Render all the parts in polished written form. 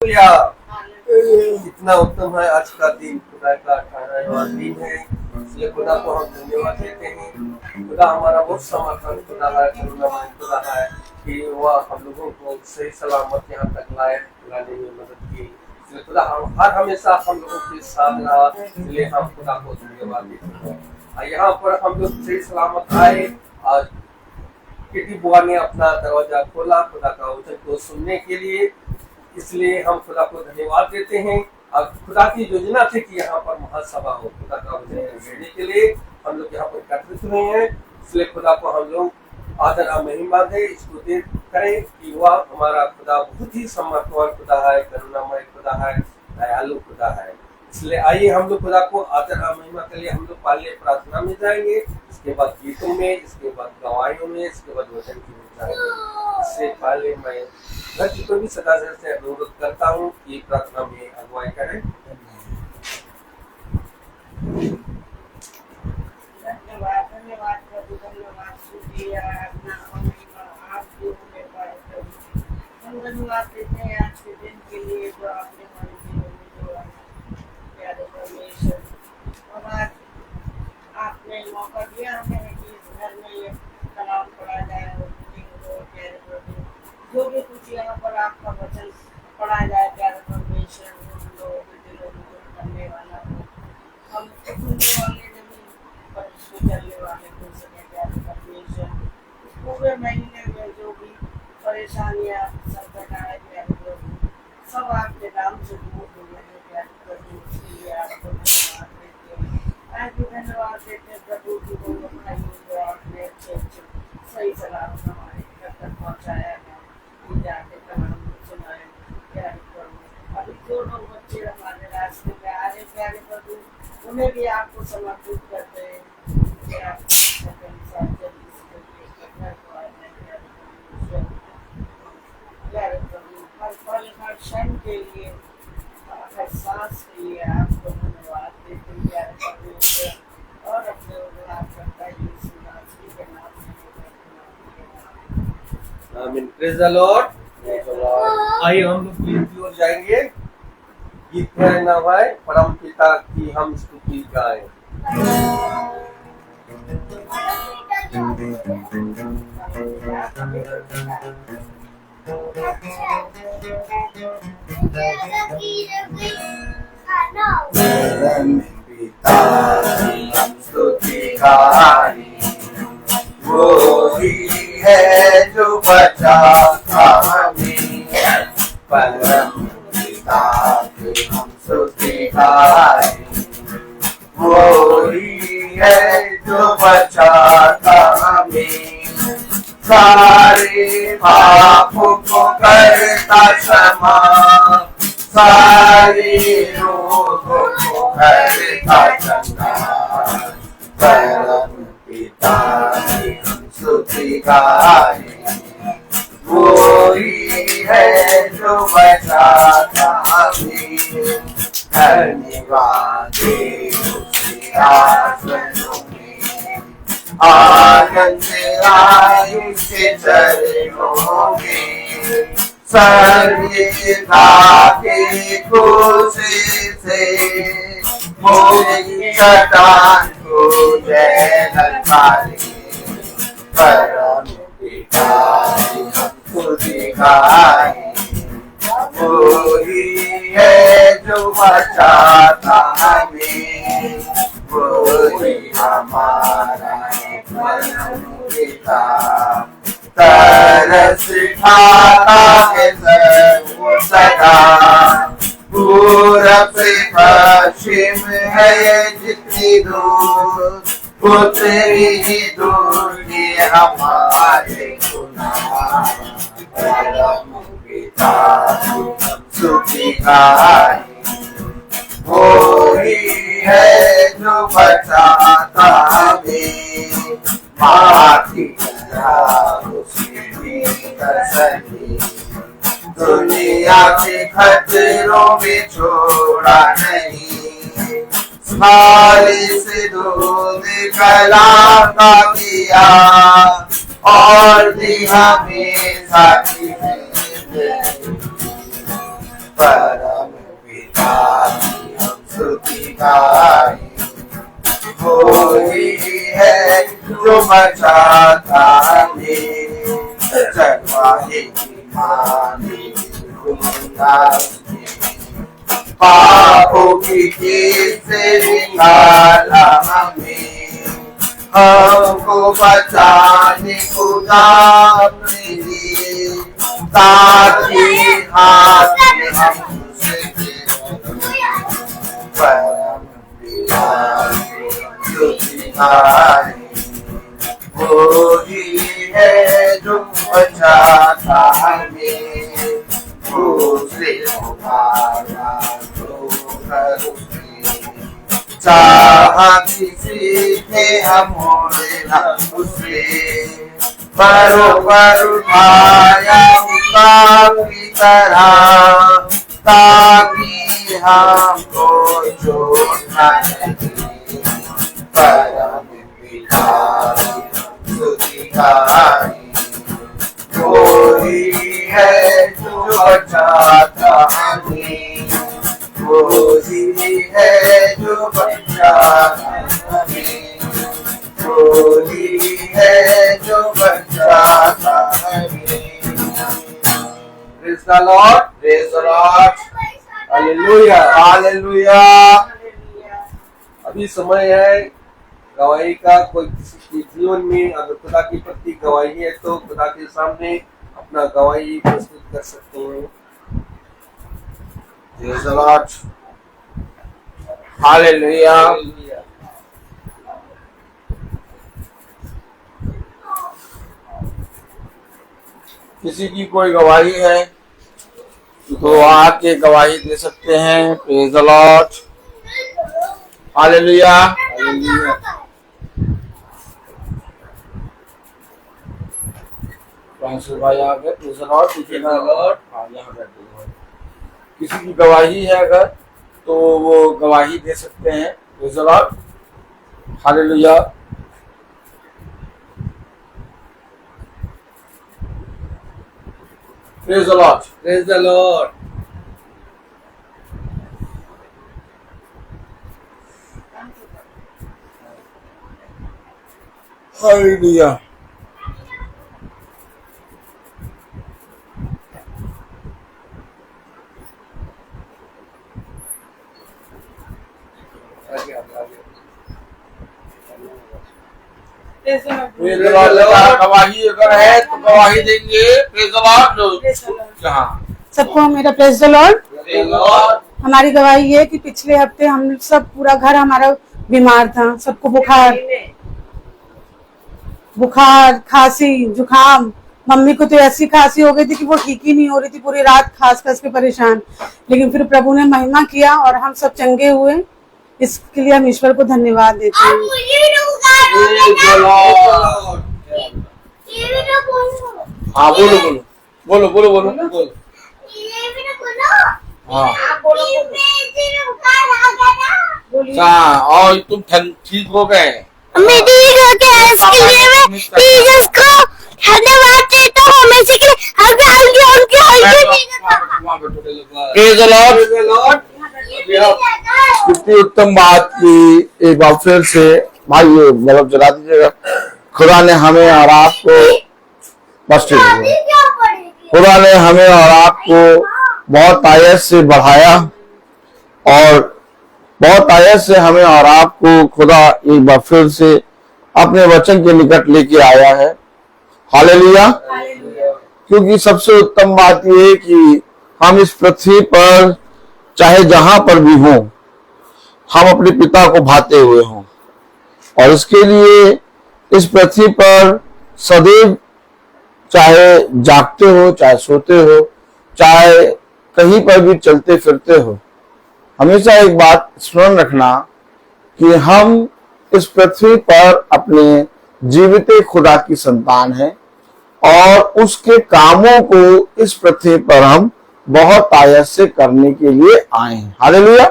Hallelujah. इतना उत्तम है आज का दिन, खुदा का 18वां दिन है, इसलिए खुदा को हम धन्यवाद देते हैं। खुदा हमारा बहुत समर्थन खुदा है, करुणामय खुदा है कि वह हम लोगों को सही सलामत यहाँ तक लाने में मदद की। इसलिए खुदा हम हर हमेशा हम लोगों के साथ रहा, इसलिए हम खुदा को धन्यवाद देते हैं। यहाँ पर हम लोग सही सलामत आए और किटी बुआ ने अपना दरवाजा खोला खुदा का वचन को सुनने के लिए, इसलिए हम खुदा को धन्यवाद देते हैं। और खुदा की योजना थी कि यहाँ पर महासभा हो, खुदा का वचन सुनने के लिए हम लोग यहाँ पर एकत्रित हुए हैं। इसलिए खुदा को हम लोग आदर और महिमा दे, इसको दे करें कि वह हमारा खुदा बहुत ही समर्थवान खुदा है, करुणामय खुदा है, दयालु खुदा है। इसलिए आइए हम लोग खुदा को आदर और महिमा के लिए हम लोग पहले प्रार्थना में जाएंगे, इसके बाद गीतों में, इसके बाद गवाहियों में, इसके बाद वचन की में जाएंगे। इससे पहले मैं घर की को भी सदा से अनुरोध करता हूँ कि प्रार्थना में अगुवाई करें। धन्यवाद धन्यवाद प्रभु, धन्यवाद शुक्रिया आप जो मेरे पास हम धन्यवाद देते हैं आज के दिन के लिए जो आपने हमारे जीवन में जो प्यारे परमेश्वर, और आज आपने मौका दिया हमें कि इस घर में ये कलाम पढ़ा जाए और प्यारे प्रभु जो भी कुछ यहाँ पर आपका वचन पढ़ा जाए प्यारे परमेश्वर, उन लोगों के दिलों में करने वाला हो, हम सुनने वाले नहीं पर इसको चलने वाले हो सके प्यारे परमेश्वर। इस पूरे महीने में जो भी परेशानियाँ संकट आए प्यारे प्रभु, सब आपके नाम से दूर हो गए प्यारे प्रभु, इसलिए आपको धन्यवाद देते हैं। आज भी धन्यवाद देते हैं प्रभु की दोनों भाइयों को आपने अच्छे अच्छे सही सलामत हमारे घर तक पहुँचाया है, जाके कलाम सुनाए प्यारे प्रभु। अभी जो लोग बच्चे हमारे रास्ते में आ रहे प्यारे प्रभु, उन्हें भी आपको समर्पित करते हैं कि आप प्यारे प्रभु हर पल हर क्षण के लिए हर सांस के लिए आपको धन्यवाद देते हैं प्यारे परमेश्वर, और अपने उद्धार करता यीशु मसीह के नाम में आमीन। Praise the Lord. आइए हम लोग गीत की ओर जाएंगे। गीत है ना भाई, परम पिता की हम स्तुति गाएं। परम पिता की हम स्तुति गाएं, वो ही है जो बचाता हमें। परम पिता की हम स्तुति गाएं, वो ही है जो बचाता हमें। सारे पापों को करता क्षमा, सारे रोगों को करता चंगा। परम पिता की हम स्तुति गाएं, वो ही है जो बचाता हमें। धन्यवाद दे उसके आसनों में, आनंद आए उसके चरणों में। सर्वदा के खुशी से मोरी चट्टान को जय ललकारे। परम पिता की हम स्तुति गाएं, वो ही है जो बचाता हमें। वो ही हमारा परम पिता, तरस खाता है सदा। पूरब से पश्चिम है जितनी दूर, उतनी ही दूर ये हमारे गुनाह। परम पिता की हम स्तुति गाएं, वो ही है जो बचाता हमें। माटी उसकी तसल्ली, दुनिया के खतरों में छोड़ा नहीं। खाली से दूध कला का दिया, और दी हमें साथी परम पिता की हम स्तुति गाएं। वो ही है जो बचाता हमें, चरवाहे की मानी पापों की कीट से निकाला हमें, हमको बचाने खुदा अपने लिए, ताकि हाथ में हम उसे परम पिता स्तुति गाएं। वो ही है जो बचाता हमें, उसे पुकारा तो करूँगी, चाहा किसी के हम होए ना उसे, बरोबर उठाया उतार की तरह, ताकि हमको चोट न लगे। परम पिता स्तुति गाएं। वो ही है जो बचाता हमें, वो ही है जो बचाता हमें, वो ही है जो बचाता हमें। Praise the Lord. Praise the Lord. Hallelujah. Hallelujah. अभी समय है गवाही का। कोई किसी के जीवन में अगर खुदा की प्रति गवाही है तो खुदा के सामने अपना गवाही प्रस्तुत कर सकते हैं। Praise the Lord. Hallelujah. किसी की कोई गवाही है तो आके गवाही दे सकते हैं। Praise the lord. Hallelujah. Francis भाई आ गए। Praise the Lord. हाँ, यहाँ बैठे हुए हैं। किसी की गवाही है अगर तो वो गवाही दे सकते हैं। Praise the lord. Hallelujah. Praise the Lord. Praise the Lord. Hallelujah. Praise the Lord. Praise the Lord. गवाही अगर है तो गवाही देंगे। Praise the Lord। हाँ। सबको मेरा praise the Lord. Praise the Lord। हमारी गवाही है कि पिछले हफ्ते हम सब पूरा घर हमारा बीमार था। सबको बुखार खांसी जुकाम। मम्मी को तो ऐसी खांसी हो गई थी कि वो ठीक ही नहीं हो रही थी, पूरी रात खास के परेशान। लेकिन फिर प्रभु ने महिमा किया और हम सब चंगे हुए। इसके लिए हम ईश्वर को धन्यवाद देते हैं। Praise the Lord। हाँ बोलो। हाँ। हाँ और तुम ठीक हो गए। मैं ठीक हो गया। इसके लिए मैं जीसस को धन्यवाद देता हूँ। हमेशा के Praise the Lord। कितनी उत्तम बात की एक बार फिर से भाई ये मतलब जला दीजिएगा। खुदा ने हमें और आपको खुदा ने हमें और आपको बहुत आयत से बढ़ाया और बहुत आयत से हमें और आपको खुदा एक बार फिर से अपने वचन के निकट लेके आया है। हालेलुया। क्योंकि सबसे उत्तम बात यह है कि हम इस पृथ्वी पर चाहे जहां पर भी हों, हम अपने पिता को भाते हुए हों और इसके लिए इस पृथ्वी पर सदैव चाहे जागते हो, चाहे सोते हो, चाहे कहीं पर भी चलते फिरते हो, हमेशा एक बात स्मरण रखना कि हम इस पृथ्वी पर अपने जीवित खुदा की संतान हैं और उसके कामों को इस पृथ्वी पर हम बहुत आयत से करने के लिए आए हैं। हालेलुया।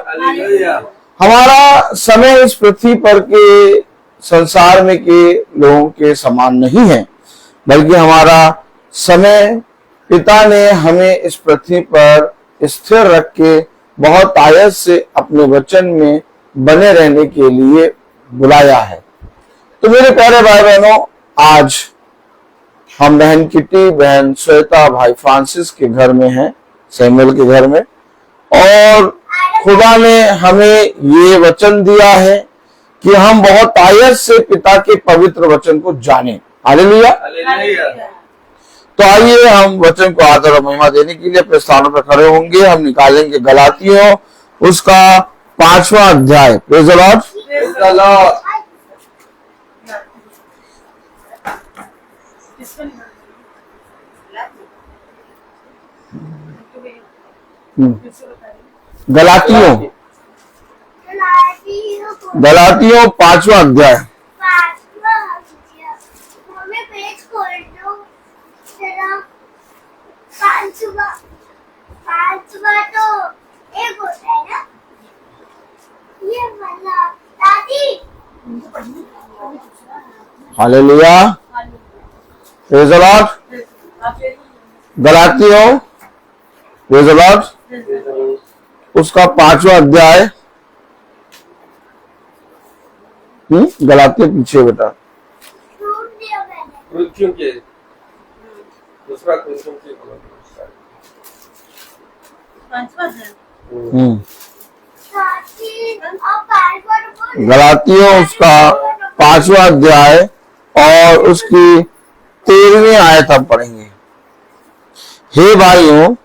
हमारा समय इस पृथ्वी पर के संसार में के लोगों के समान नहीं है, बल्कि हमारा समय पिता ने हमें इस पृथ्वी पर स्थिर रख के बहुत आयत से अपने वचन में बने रहने के लिए बुलाया है। तो मेरे प्यारे भाई बहनों, आज हम बहन किटी, बहन श्वेता, भाई फ्रांसिस के घर में हैं, सैमुअल के घर में, और खुदा ने हमें ये वचन दिया है कि हम बहुत आयत से पिता के पवित्र वचन को जाने। हालेलुया। हालेलुया। तो आइए हम वचन को आदर और महिमा देने के लिए अपने स्थानों पर खड़े होंगे। हम निकालेंगे गलातियों उसका 5वां अध्याय। Praise the lord. Praise the lord. गलातियों 5वां अध्याय। मम्मी पेज खोल दो जरा। पांचवा तो एक होता है ना, ये वाला दादी। हालेलुया। Praise the lord. गलातियों प्रेज़ द लॉर्ड उसका 5वां अध्याय। गलातियों पीछे बेटा। ढूंढ दिया मैंने। कुरिन्थियों के दूसरा कुरिन्थियों के साथी और पासवर्ड बोल। गलातियों उसका 5वां अध्याय और उसकी 13वीं आयत हम पढ़ेंगे। हे भाइयों,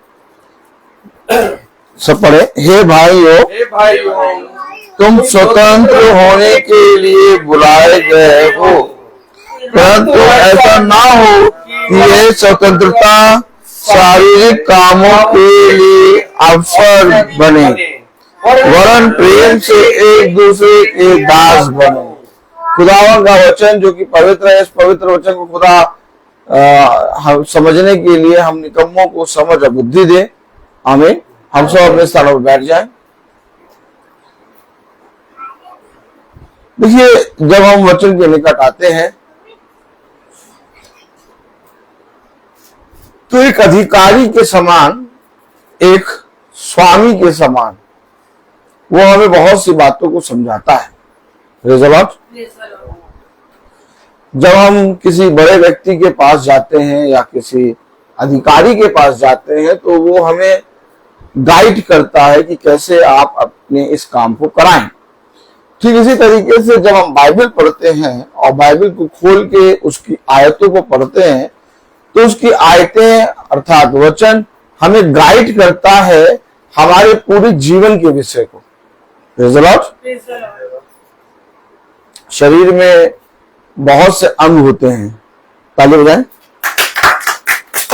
सब पढ़े। हे भाइयों, हे भाइयों, तुम स्वतंत्र होने के लिए बुलाए गए हो, परंतु ऐसा ना हो कि यह स्वतंत्रता शारीरिक कामों के लिए अवसर बने, वरन प्रेम से एक दूसरे के दास बनो। खुदावन का वचन जो कि पवित्र है, इस पवित्र वचन को खुदा हम समझने के लिए हम निकम्मों को समझ और बुद्धि दे। आमीन। हम सब अपने स्थानों पर बैठ जाएं। देखिए, जब हम वचन के निकट आते हैं तो एक अधिकारी के समान, एक स्वामी के समान वो हमें बहुत सी बातों को समझाता है। Praise the Lord. जब हम किसी बड़े व्यक्ति के पास जाते हैं या किसी अधिकारी के पास जाते हैं तो वो हमें गाइड करता है कि कैसे आप अपने इस काम को कराएं। ठीक इसी तरीके से जब हम बाइबल पढ़ते हैं और बाइबल को खोल के उसकी आयतों को पढ़ते हैं तो उसकी आयतें अर्थात वचन हमें गाइड करता है हमारे पूरे जीवन के विषय को। Praise the Lord. शरीर में बहुत से अंग होते हैं, ताली बजाएं।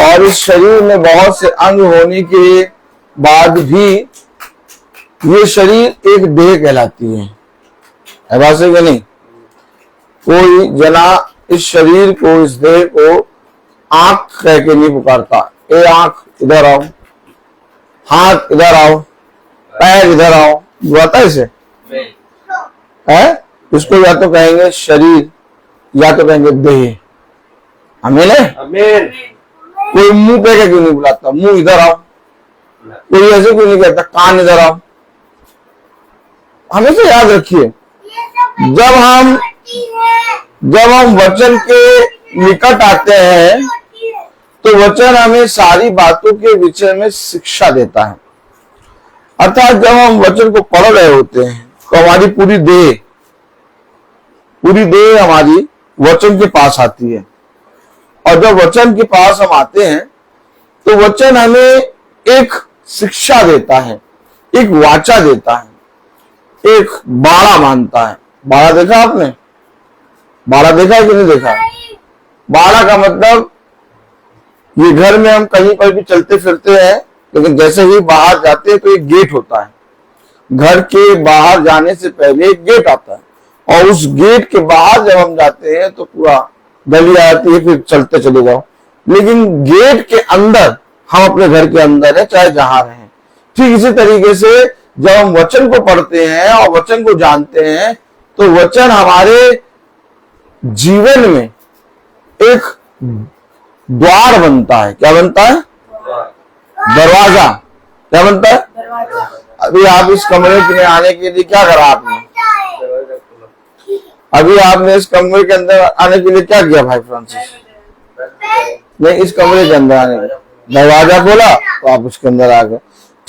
और इस शरीर में बहुत से अंग होने के बाद भी ये शरीर एक देह कहलाती है बात से कि नहीं? कोई जना इस शरीर को, इस देह को आंख कह के नहीं पुकारता। ए आंख इधर आओ, हाथ इधर आओ, पैर इधर आओ, बुलाता इसे है। इसको या तो कहेंगे शरीर या तो कहेंगे देह। आमीन है। आमीन। कोई मुंह कह के क्यों नहीं बुलाता, मुंह इधर आओ। कोई ऐसे क्यों नहीं कहता कान इधर आओ। हमेशा याद रखिए, जब हम वचन के निकट आते हैं तो वचन हमें सारी बातों के विषय में शिक्षा देता है। अर्थात जब हम वचन को पढ़ रहे होते हैं तो हमारी पूरी देह हमारी वचन के पास आती है। और जब वचन के पास हम आते हैं तो वचन हमें एक शिक्षा देता है, एक वाचा देता है, एक बाड़ा मानता है। बाड़ा देखा आपने? बाड़ा देखा है कि नहीं देखा? बाड़ा का मतलब ये घर में हम कहीं पर भी चलते फिरते हैं, लेकिन जैसे ही बाहर जाते हैं तो एक गेट होता है। घर के बाहर जाने से पहले एक गेट आता है और उस गेट के बाहर जब हम जाते हैं तो पूरा गली आती है, फिर चलते चले जाओ। लेकिन गेट के अंदर हम अपने घर के अंदर है, चाहे जहां रहें। ठीक इसी तरीके से जब हम वचन को पढ़ते हैं और वचन को जानते हैं तो वचन हमारे जीवन में एक द्वार बनता है। क्या बनता है? दरवाजा। क्या बनता है? अभी आप इस कमरे में आने के लिए क्या करा आपने? दरवाजा खोला। अभी आपने इस कमरे के अंदर आने के लिए क्या किया भाई फ्रांसिस? नहीं, इस कमरे के अंदर आने के दरवाजा खोला तो आप उसके अंदर आ गए।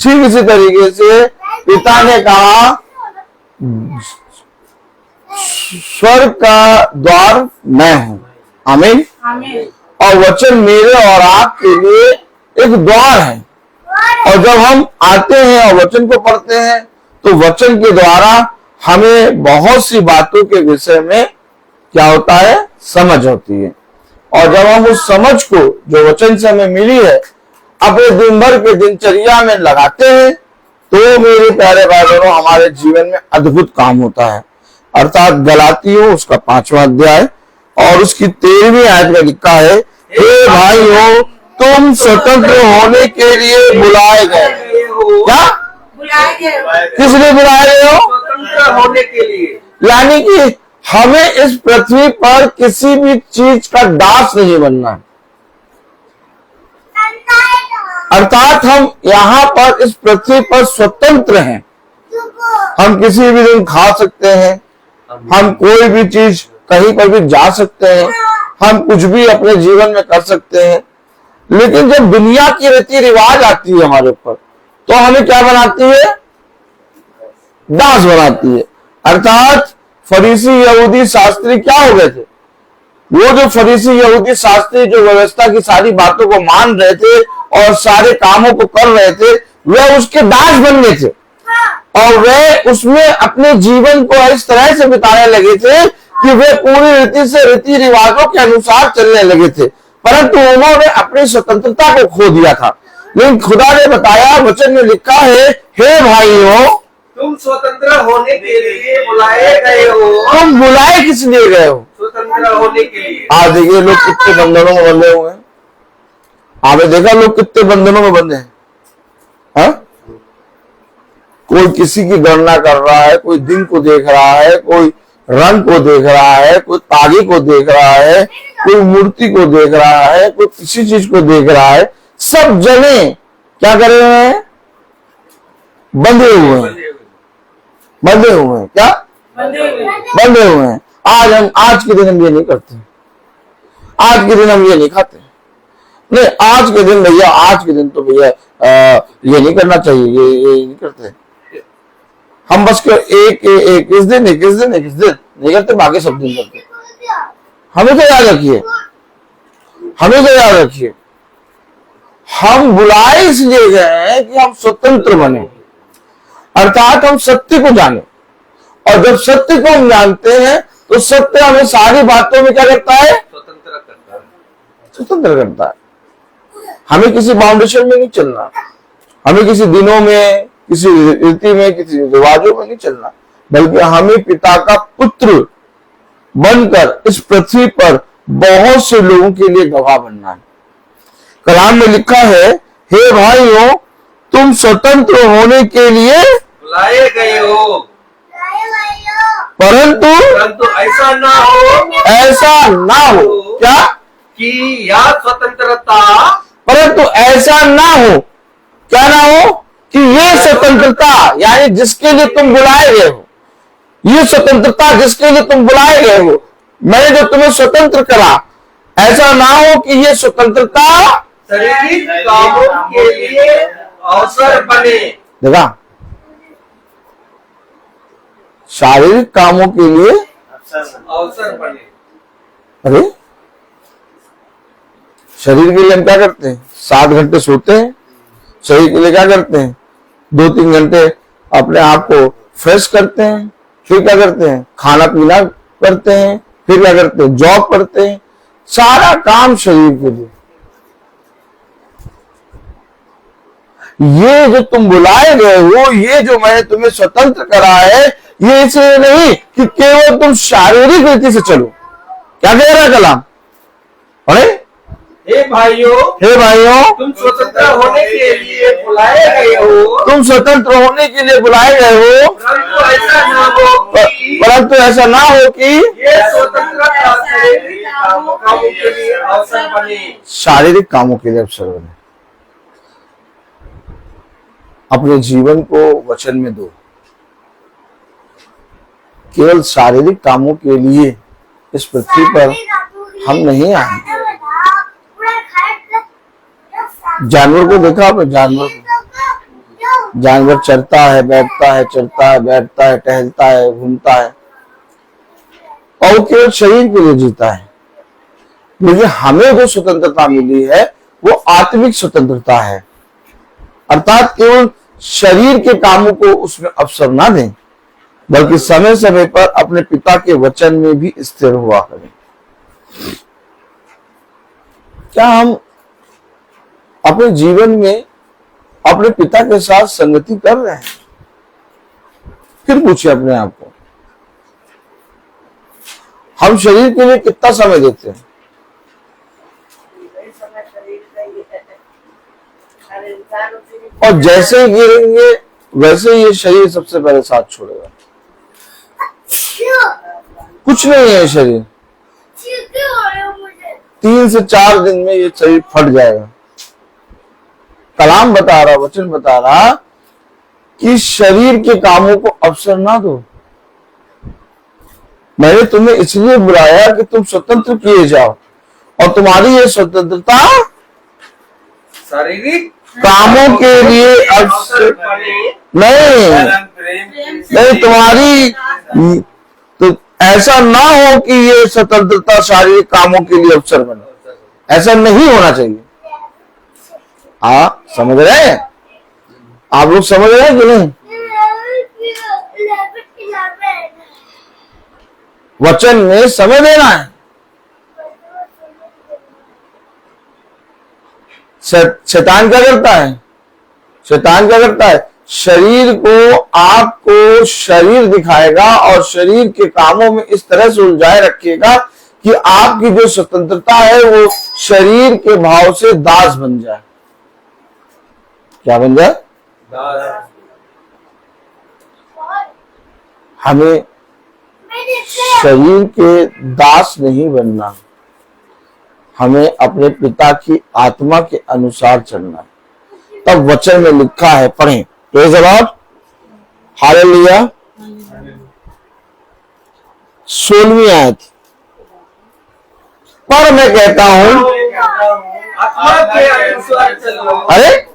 ठीक इसी तरीके से पिता ने कहा स्वर्ग का द्वार मैं हूं, आमीन। और वचन मेरे और आपके लिए एक द्वार है, और जब हम आते हैं और वचन को पढ़ते हैं तो वचन के द्वारा हमें बहुत सी बातों के विषय में क्या होता है? समझ होती है। और जब हम उस समझ को जो वचन से हमें मिली है अपने दिन भर के दिनचर्या में लगाते हैं तो मेरे प्यारे भाई बहनों हमारे जीवन में अद्भुत काम होता है। अर्थात गलातियों उसका 5वां अध्याय और उसकी 13वीं आयत में लिखा है, हे भाइयों तुम स्वतंत्र होने के लिए बुलाए गए। क्या बुलाए गए? किस लिए बुलाए गए हो? स्वतंत्र होने के लिए। यानी कि हमें इस पृथ्वी पर किसी भी चीज का दास नहीं बनना है। अर्थात हम यहाँ पर इस पृथ्वी पर स्वतंत्र हैं। हम किसी भी दिन खा सकते हैं, हम कोई भी चीज कहीं पर भी जा सकते हैं, हम कुछ भी अपने जीवन में कर सकते हैं। लेकिन जब दुनिया की रीति रिवाज आती है हमारे ऊपर तो हमें क्या बनाती है? दास बनाती है। अर्थात फरीसी यहूदी शास्त्री क्या हो गए थे? वो जो फरीसी यहूदी शास्त्री जो व्यवस्था की सारी बातों को मान रहे थे और सारे कामों को कर रहे थे, वे उसके दास बन गए थे और वे उसमें अपने जीवन को इस तरह से बिताने लगे थे कि वे पूरी रीति से रीति रिवाजों के अनुसार चलने लगे थे, परंतु उन्होंने अपनी स्वतंत्रता को खो दिया था। लेकिन खुदा ने बताया, वचन में लिखा है, हे भाइयों तुम स्वतंत्र होने के लिए बुलाए गए हो। तुम बुलाए किस लिए गए हो? स्वतंत्र होने के लिए। आज देखिए लोग कितने बंधनों में बंधे हुए हैं। आपने देखा लोग कितने बंधनों में बंधे हैं? हाँ? कोई किसी की गणना कर रहा है, कोई दिन को देख रहा है, कोई रंग को देख रहा है, कोई तागे को देख रहा है, कोई मूर्ति को देख रहा है, कोई किसी चीज को देख रहा है। सब जने क्या कर रहे हैं? बंधे हुए हैं। बंधे हुए हैं। क्या बंधे हुए हैं? आज के दिन हम ये नहीं करते, आज के दिन हम ये नहीं खाते। नहीं, आज के दिन भैया, आज के दिन तो भैया ये नहीं करना चाहिए, ये नहीं करते हम। बस एक इस दिन नहीं करते, बाकी सब दिन करते। हमें तो याद रखिए, हमें तो याद रखिए, हम बुलाए इसलिए गए हैं कि हम स्वतंत्र बने, अर्थात हम सत्य को जाने। और जब सत्य को हम जानते हैं तो सत्य हमें सारी बातों में क्या करता है? स्वतंत्र करता है। हमें किसी बाउंडेशन में नहीं चलना, हमें किसी दिनों में, किसी रीति में, किसी रिवाजों में नहीं चलना, बल्कि हमें पिता का पुत्र बनकर इस पृथ्वी पर बहुत से लोगों के लिए गवाह बनना है। कलाम में लिखा है, हे भाइयों तुम स्वतंत्र होने के लिए बुलाए गए हो, परंतु ऐसा ना हो क्या? कि यह स्वतंत्रता, परंतु ऐसा ना हो, क्या ना हो? कि ये स्वतंत्रता, यानी जिसके लिए तुम बुलाए गए हो, ये स्वतंत्रता जिसके लिए तुम बुलाए गए हो, मैंने जो तुम्हें स्वतंत्र करा, ऐसा ना हो कि ये स्वतंत्रता शारीरिक कामों के लिए अवसर बने। देखा, शारीरिक कामों के लिए अवसर बने। अरे शरीर के लिए हम क्या करते हैं? 7 घंटे सोते हैं। शरीर के लिए क्या करते हैं? 2-3 घंटे अपने आप को फ्रेश करते हैं, फिर क्या करते हैं? खाना पीना करते हैं, फिर क्या करते हैं? जॉब करते हैं। सारा काम शरीर के लिए। ये जो तुम बुलाए गए हो, ये जो मैंने तुम्हें स्वतंत्र करा है, ये इसलिए नहीं कि केवल तुम शारीरिक रीति से चलो। क्या कह रहा है कलाम? अरे हे भाइयों तुम स्वतंत्र होने के लिए बुलाए गए हो, तुम स्वतंत्र होने के लिए बुलाए गए हो, परंतु ऐसा ना हो कि ये स्वतंत्रता शारीरिक कामों के लिए अवसर बने। शारीरिक कामों के लिए अवसर बने। अपने जीवन को वचन में दो। केवल शारीरिक कामों के लिए इस पृथ्वी पर हम नहीं आए। जानवर को देखा आपने? जानवर चरता है, बैठता है, चरता है, बैठता है, टहलता है, घूमता है, और वो केवल शरीर के लिए जीता है। लेकिन हमें जो स्वतंत्रता मिली है वो आत्मिक स्वतंत्रता है, अर्थात केवल शरीर के कामों को उसमें अवसर ना दें, बल्कि समय समय पर अपने पिता के वचन में भी स्थिर हुआ करें। क्या हम अपने जीवन में अपने पिता के साथ संगति कर रहे हैं? फिर पूछिए अपने आप को, हम शरीर के लिए कितना समय देते हैं? वही समय शरीर का ही है। हर इंसान उसी में और जैसे ही गिरेंगे वैसे ही ये शरीर सबसे पहले साथ छोड़ेगा। कुछ नहीं है ये शरीर, 3 से 4 दिन में ये शरीर फट जाएगा। कलाम बता रहा, वचन बता रहा कि शरीर के कामों को अवसर ना दो। मैंने तुम्हें इसलिए बुलाया कि तुम स्वतंत्र किए जाओ, और तुम्हारी ये स्वतंत्रता शारीरिक कामों के लिए अवसर नहीं, तुम्हारी तो ऐसा ना हो कि ये स्वतंत्रता शारीरिक कामों के लिए अवसर बने। ऐसा नहीं होना चाहिए। समझ रहे हैं आप लोग? समझ रहे हैं कि नहीं? वचन में समय देना है। शैतान क्या करता है? शैतान क्या करता है? शरीर को, आपको शरीर दिखाएगा और शरीर के कामों में इस तरह से उलझाए रखेगा कि आपकी जो स्वतंत्रता है वो शरीर के भाव से दास बन जाए। क्या बन जाए? हमें शरीर के दास नहीं बनना, हमें अपने पिता की आत्मा के अनुसार चलना। तब वचन में लिखा है, पढ़ें, प्रेज़ द लॉर्ड, हालेलुया। 16वीं आयत, पर मैं कहता हूं, आत्मा के अनुसार चलो। अरे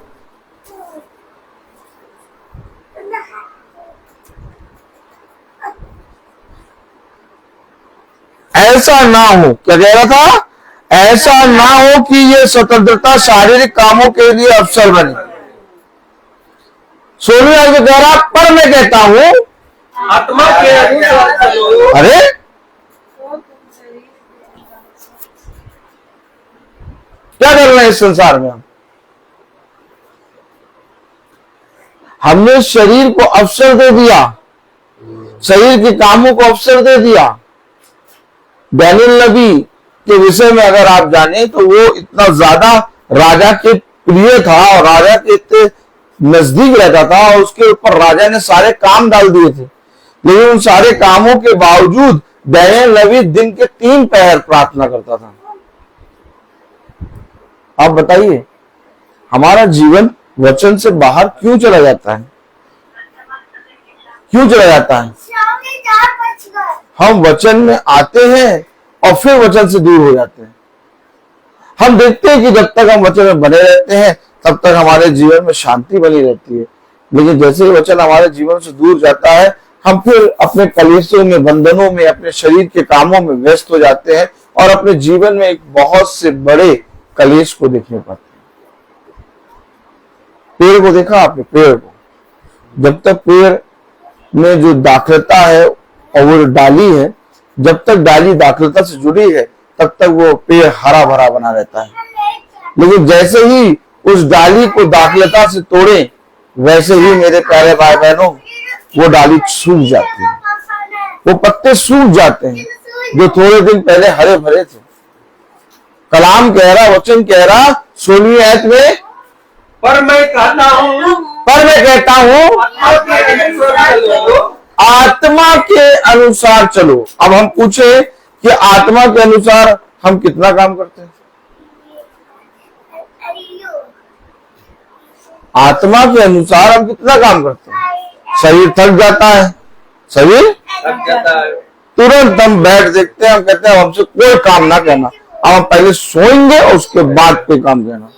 ऐसा ना हो, क्या कह रहा था? ऐसा ना हो कि ये स्वतंत्रता शारीरिक कामों के लिए अवसर बने। 16वीं आयत में कह रहा, पर मैं कहता हूं आत्मा के अनुसार चलो। अरे क्या कर रहे हैं इस संसार में? हमने शरीर को अवसर दे दिया, शरीर के कामों को अवसर दे दिया। दानियल नबी के विषय में अगर आप जाने तो वो इतना ज्यादा राजा के प्रिय था और राजा के इतने नजदीक रहता था, और उसके ऊपर राजा ने सारे काम डाल दिए थे। लेकिन उन सारे कामों के बावजूद दानियल नबी दिन के 3 पहर प्रार्थना करता था। आप बताइए, हमारा जीवन वचन से बाहर क्यों चला जाता है? क्यों चला जाता है? हम वचन में आते हैं और फिर वचन से दूर हो जाते हैं। हम देखते हैं कि जब तक हम वचन में बने रहते हैं तब तक हमारे जीवन में शांति बनी रहती है, लेकिन जैसे ही वचन हमारे जीवन से दूर जाता है, हम फिर अपने कलेशों में, बंधनों में, अपने शरीर के कामों में व्यस्त हो जाते हैं और अपने जीवन में एक बहुत से बड़े कलेश को देखने पाते हैं। पेड़ को देखा आपने? पेड़ को, जब तक पेड़ में जो दाखलता है और वो डाली है, जब तक डाली दाखलता से जुड़ी है तब तक वो पेड़ हरा भरा बना रहता है। लेकिन जैसे ही उस डाली को दाखलता से तोड़े, वैसे ही मेरे प्यारे भाई बहनों वो डाली सूख जाती है, वो पत्ते सूख जाते हैं जो थोड़े दिन पहले हरे भरे थे। कलाम कह रहा, वचन कह रहा 16वीं आयत में, पर मैं कहता हूं, पर मैं कहता हूं आत्मा के अनुसार चलो। आत्मा के अनुसार चलो। अब हम पूछे कि आत्मा के अनुसार हम कितना काम करते हैं? आत्मा के अनुसार हम कितना काम करते हैं। शरीर थक जाता है, शरीर थक जाता है, तुरंत हम बेड देखते हैं, हम कहते हैं हमसे कोई काम ना करना, अब हम पहले सोएंगे और उसके बाद कोई काम करना,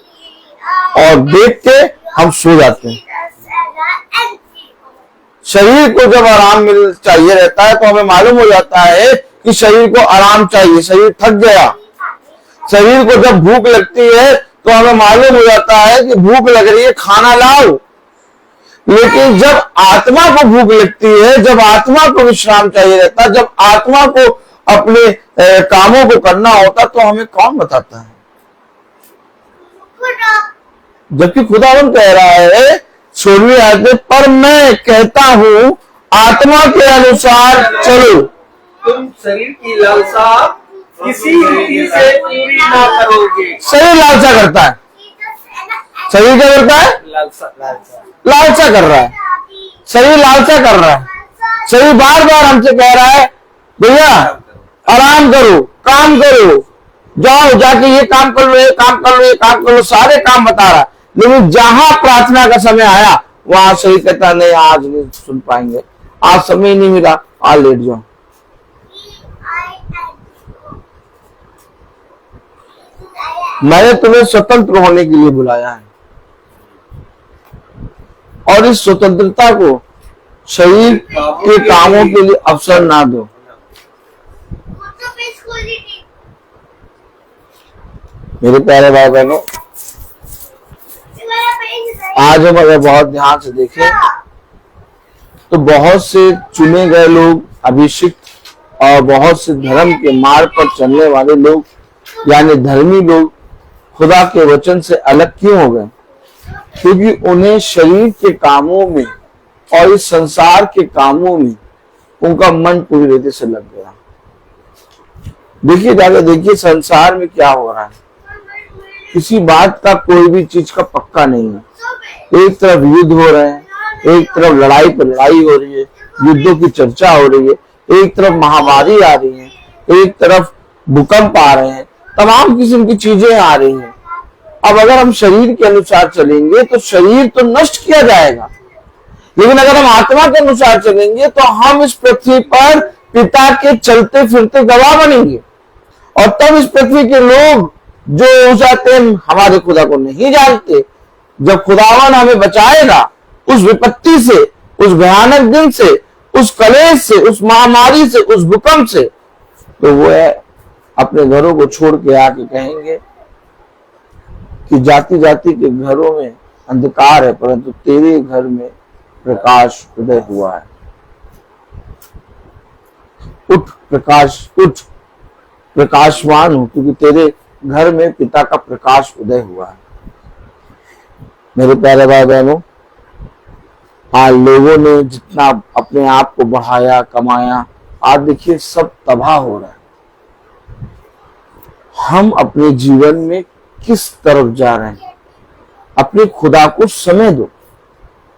और देख के हम सो जाते हैं। शरीर को जब आराम मिल चाहिए रहता है तो हमें मालूम हो जाता है कि शरीर को आराम चाहिए, शरीर थक गया। शरीर को जब भूख लगती है तो हमें मालूम हो जाता है कि भूख लग रही है, खाना लाओ। लेकिन जब आत्मा को भूख लगती है, जब आत्मा को विश्राम चाहिए रहता है, जब आत्मा को अपने कामों को करना होता, तो हमें कौन बताता है? जबकि खुदावन कह रहा है 16वीं आयत में, पर मैं कहता हूं आत्मा के अनुसार चलो। तुम शरीर की लालसा किसी रीति से पूरी ना करोगे। शरीर लालसा करता है, शरीर क्या करता है? लालसा लालसा लालसा कर रहा है, शरीर लालसा कर रहा है। शरीर बार बार हमसे कह रहा है भैया आराम करो, काम करो, जाओ जाके ये काम कर लो, ये काम कर लो, ये काम कर लो, सारे काम बता रहा है। लेकिन जहां प्रार्थना का समय आया वहां शरीर कहता नहीं, आज नहीं सुन पाएंगे, आज समय नहीं मिला, आज लेट जाओ। मैंने तुम्हें स्वतंत्र होने के लिए बुलाया है, और इस स्वतंत्रता को शरीर के कामों के लिए अवसर ना दो। मेरे प्यारे भाई बहनों, आज हम अगर बहुत ध्यान से देखें तो बहुत से चुने गए लोग, अभिषिक्त और बहुत से धर्म के मार्ग पर चलने वाले लोग, यानी धर्मी लोग, खुदा के वचन से अलग क्यों हो गए? क्योंकि उन्हें शरीर के कामों में और इस संसार के कामों में उनका मन पूरी रीति से लग गया। देखिए जाकर देखिए संसार में क्या हो रहा है। किसी बात का कोई भी चीज का पक्का नहीं है। एक तरफ युद्ध हो रहे हैं, एक तरफ लड़ाई पर लड़ाई हो रही है, युद्धों की चर्चा हो रही है, एक तरफ महामारी आ रही है, एक तरफ भूकंप आ रहे हैं, तमाम किस्म की चीजें आ रही हैं। अब अगर हम शरीर के अनुसार चलेंगे तो शरीर तो नष्ट किया जाएगा, लेकिन अगर हम आत्मा के अनुसार चलेंगे तो हम इस पृथ्वी पर पिता के चलते फिरते गवाह बनेंगे। और तब इस पृथ्वी के लोग जो हो जाते हैं हमारे खुदा को नहीं जानते, जब खुदावन हमें बचाएगा उस विपत्ति से, उस भयानक दिन से, उस कलेश से, उस महामारी से, उस भूकंप से, तो वो है अपने घरों को छोड़ के आके कहेंगे कि जाति जाति के घरों में अंधकार है, परंतु तेरे घर में प्रकाश उदय हुआ है। उठ प्रकाश, उठ प्रकाशवान हो, क्योंकि तेरे घर में पिता का प्रकाश उदय हुआ है। मेरे प्यारे भाई बहनों, आज लोगों ने जितना अपने आप को बढ़ाया, कमाया, आज देखिए सब तबाह हो रहा है। हम अपने जीवन में किस तरफ जा रहे हैं? अपने खुदा को समय दो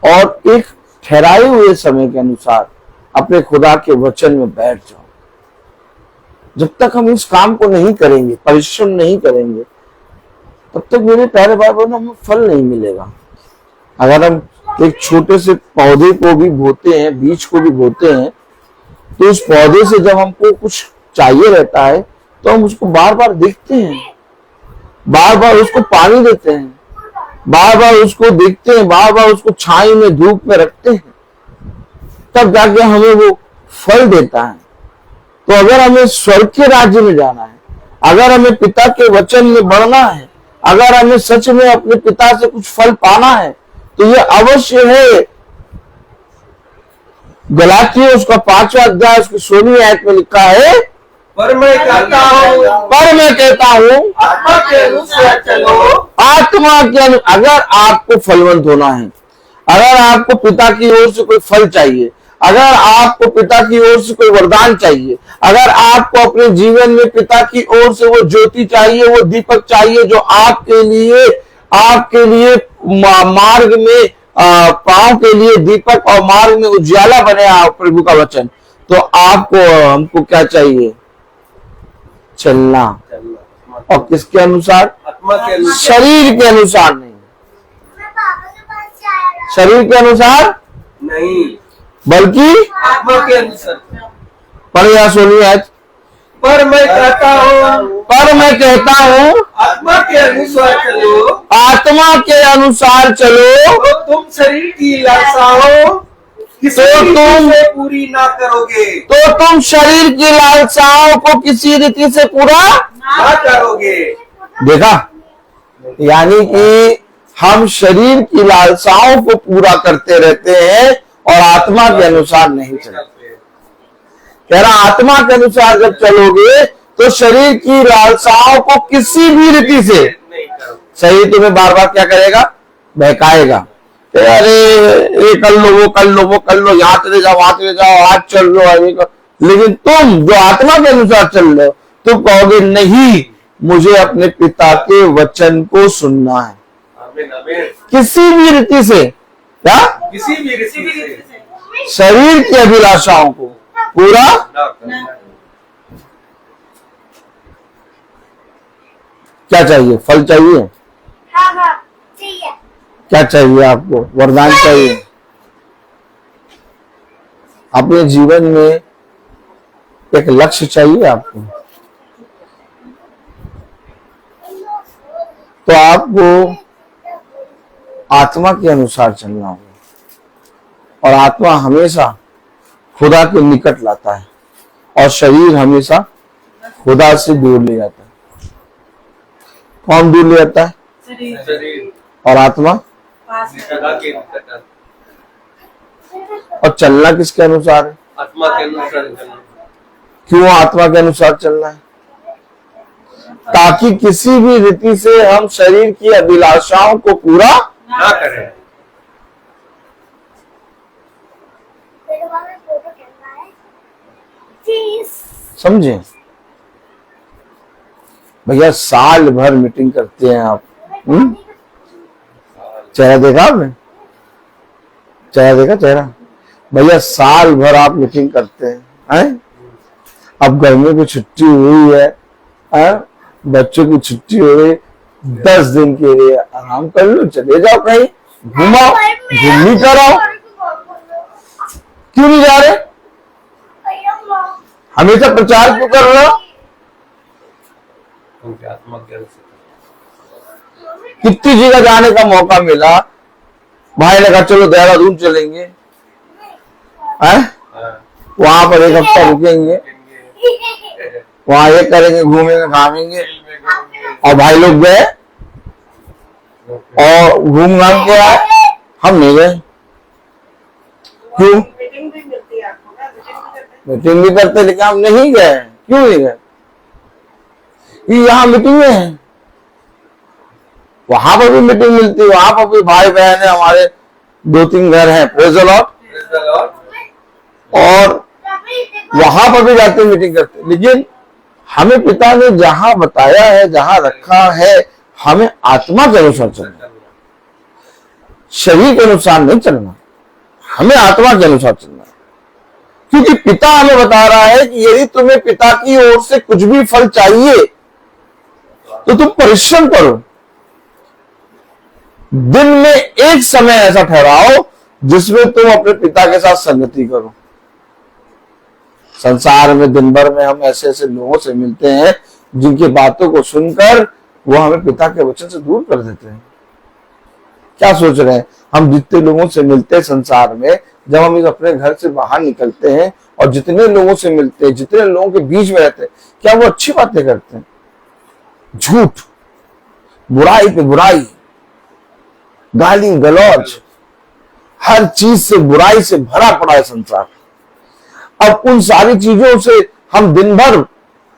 और एक ठहराए हुए समय के अनुसार अपने खुदा के वचन में बैठ जाओ। जब तक हम इस काम को नहीं करेंगे, परिश्रम नहीं करेंगे, तब तक मेरे प्यारे भाई बहनों हमें फल नहीं मिलेगा। अगर हम एक छोटे से पौधे को भी बोते हैं, बीज को भी बोते हैं, तो उस पौधे से जब हमको कुछ चाहिए रहता है तो हम उसको बार बार देखते हैं, बार बार उसको पानी देते हैं, बार बार उसको देखते हैं, बार बार उसको छाई में, धूप में रखते हैं, तब जाके हमें वो फल देता है। तो अगर हमें स्वर्ग के राज्य में जाना है, अगर हमें पिता के वचन में बढ़ना है, अगर हमें सच में अपने पिता से कुछ फल पाना है, तो ये अवश्य है। गलातियों उसका 5वां अध्याय उसकी 16वीं आयत में लिखा है, पर मैं कहता हूँ आत्मा के अनुसार चलो। आत्मा के अगर आपको फलवंत होना है, अगर आपको पिता की ओर से कोई फल चाहिए, अगर आपको पिता की ओर से कोई वरदान चाहिए, अगर आपको अपने जीवन में पिता की ओर से वो ज्योति चाहिए, वो दीपक चाहिए जो आपके लिए मार्ग में पांव के लिए दीपक और मार्ग में उजाला बने प्रभु का वचन, तो आपको हमको क्या चाहिए? चलना। और किसके अनुसार? आत्मा के अनुसार, शरीर के अनुसार नहीं। शरीर के अनुसार नहीं, बल्कि आत्मा के अनुसार। पर यह सुनिए आज, पर मैं कहता हूँ पर मैं कहता हूँ आत्मा के अनुसार चलो, आत्मा के अनुसार चलो तो तुम शरीर की लालसाओं किसी तो रीति तुम- से पूरी ना करोगे, तो तुम शरीर की लालसाओं को किसी रीति से पूरा ना करोगे। देखा, यानी कि हम शरीर की लालसाओं को पूरा करते रहते हैं और आत्मा के अनुसार नहीं चलते। कह रहा आत्मा के अनुसार जब चलोगे तो शरीर की लालसाओं को किसी भी रीति से नहीं करो। शरीर तुम्हें बार बार क्या करेगा, बहकाएगा। अरे ये कर लो, वो कर लो, वो कर लो, यहाँ चले जाओ, वहां चले जाओ, आज चल लो, अरे लेकिन तुम जो आत्मा के अनुसार चल रहे हो, तुम कहोगे नहीं, मुझे अपने पिता के वचन को सुनना है आमीन, आमीन। किसी भी रीति से। क्या? किसी भी रीति से शरीर की अभिलाषाओं को पूरा ना करना। क्या चाहिए? फल चाहिए? हाँ हाँ चाहिए। क्या चाहिए आपको? वरदान चाहिए? अपने जीवन में एक लक्ष्य चाहिए आपको, तो आपको आत्मा के अनुसार चलना होगा। और आत्मा हमेशा खुदा के निकट लाता है और शरीर हमेशा खुदा से दूर ले जाता है। कौन दूर ले जाता है? शरीर और आत्मा? निकट के निकट, और चलना किसके अनुसार है? आत्मा के अनुसार चलना। क्यों आत्मा के अनुसार चलना है? ताकि किसी भी रीति से हम शरीर की अभिलाषाओं को पूरा ना करें। मेरे बारे में फोटो कैमरा है चीज। समझे भैया, साल भर मीटिंग करते हैं आप। चेहरा देखा आपने? चेहरा देखा? चेहरा भैया, साल भर आप मीटिंग करते हैं। अब गर्मी की छुट्टी हुई है, बच्चों की छुट्टी हो गई, 10 दिन के लिए आराम कर लो, चले जाओ कहीं घुमाओ, घूमनी कराओ। क्यों नहीं जा रहे? हमेशा प्रचार क्यों कर रहे हो? क्योंकि आत्मा के अनुसार। कितनी जगह जाने का मौका मिला, भाई ने कहा चलो देहरादून चलेंगे, हाँ, वहां पर एक हफ्ता रुकेंगे, वहां ये करेंगे, घूमेंगे, खाएंगे। और भाई लोग गए और घूम घाम के आए, हम नहीं गए। क्यों? मीटिंग भी मिलती है आपको ना, मीटिंग भी करते लेकिन हम नहीं गए। क्यों नहीं गए? ये यहाँ मीटिंग है, वहां पर भी मीटिंग मिलती है, वहां पर भी भाई बहन है हमारे, 2-3 घर हैं, प्रेज़ द लॉर्ड, और वहां पर भी जाते मीटिंग करते। लेकिन हमें पिता ने जहां बताया है, जहां रखा है, हमें आत्मा के अनुसार चलना, शरीर के अनुसार नहीं चलना, हमें आत्मा के अनुसार चलना। क्योंकि पिता हमें बता रहा है कि यदि तुम्हें पिता की ओर से कुछ भी फल चाहिए तो तुम परिश्रम करो। दिन में एक समय ऐसा ठहराओ जिसमें तुम अपने पिता के साथ संगति करो। संसार में दिन भर में हम ऐसे ऐसे लोगों से मिलते हैं जिनकी बातों को सुनकर वो हमें पिता के वचन से दूर कर देते हैं। क्या सोच रहे हैं? हम जितने लोगों से मिलते हैं संसार में, जब हम इस अपने घर से बाहर निकलते हैं और जितने लोगों से मिलते हैं, जितने लोगों के बीच में रहते हैं, क्या वो अच्छी बातें करते हैं? झूठ, बुराई पे बुराई, गाली गलौज, हर चीज से बुराई से भरा पड़ा है संसार। अब उन सारी चीजों से हम दिन भर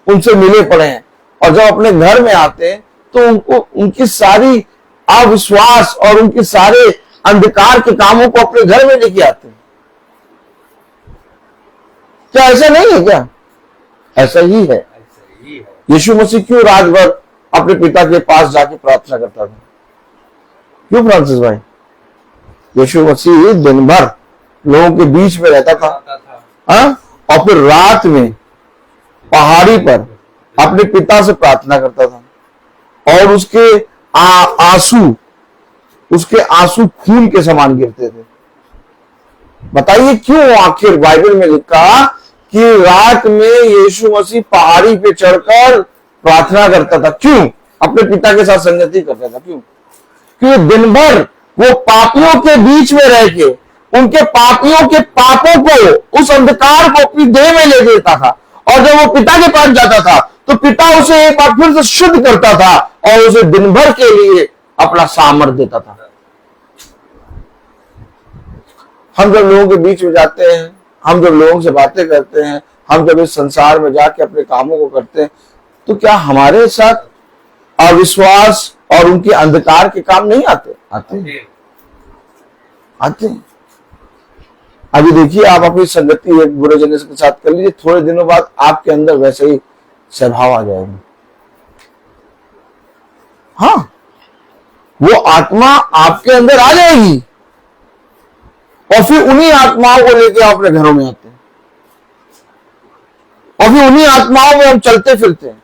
उनसे मिले पड़े हैं, और जब अपने घर में आते हैं तो उनको उनकी सारी अविश्वास और उनके सारे अंधकार के कामों को अपने घर में लेके आते हैं। क्या ऐसा नहीं है? क्या ऐसा ही है? यीशु मसीह क्यों रात भर अपने पिता के पास जाके प्रार्थना करता था? क्यों फ्रांसिस भाई? यीशु मसीह दिन भर लोगों के बीच में रहता था, और फिर रात में पहाड़ी पर अपने पिता से प्रार्थना करता था, और उसके आंसू उसके आंसू खून के समान गिरते थे। बताइए क्यों आखिर बाइबल में लिखा कि रात में यीशु मसीह पहाड़ी पे चढ़कर प्रार्थना करता था? क्यों? अपने पिता के साथ संगति करता था। क्यों? क्योंकि दिन भर वो पापियों के बीच में रह के उनके पापियों के पापों को, उस अंधकार को अपनी देह में ले लेता था, और जब वो पिता के पास जाता था तो पिता उसे एक बार फिर से शुद्ध करता था और उसे दिन भर के लिए अपना सामर्थ्य देता था। हम जब लोगों के बीच में जाते हैं, हम जब लोगों से बातें करते हैं, हम जब इस संसार में जाके अपने कामों को करते हैं, तो क्या हमारे साथ अविश्वास और उनके अंधकार के काम नहीं आते? आते हैं। अभी देखिए, आप अपनी संगति एक बुरे जनरेशन के साथ कर लीजिए, थोड़े दिनों बाद आपके अंदर वैसे ही स्वभाव आ जाएगा। हाँ, वो आत्मा आपके अंदर आ जाएगी और फिर उन्हीं आत्माओं को लेकर आप अपने घरों में आते हैं और फिर उन्हीं आत्माओं में हम चलते फिरते हैं।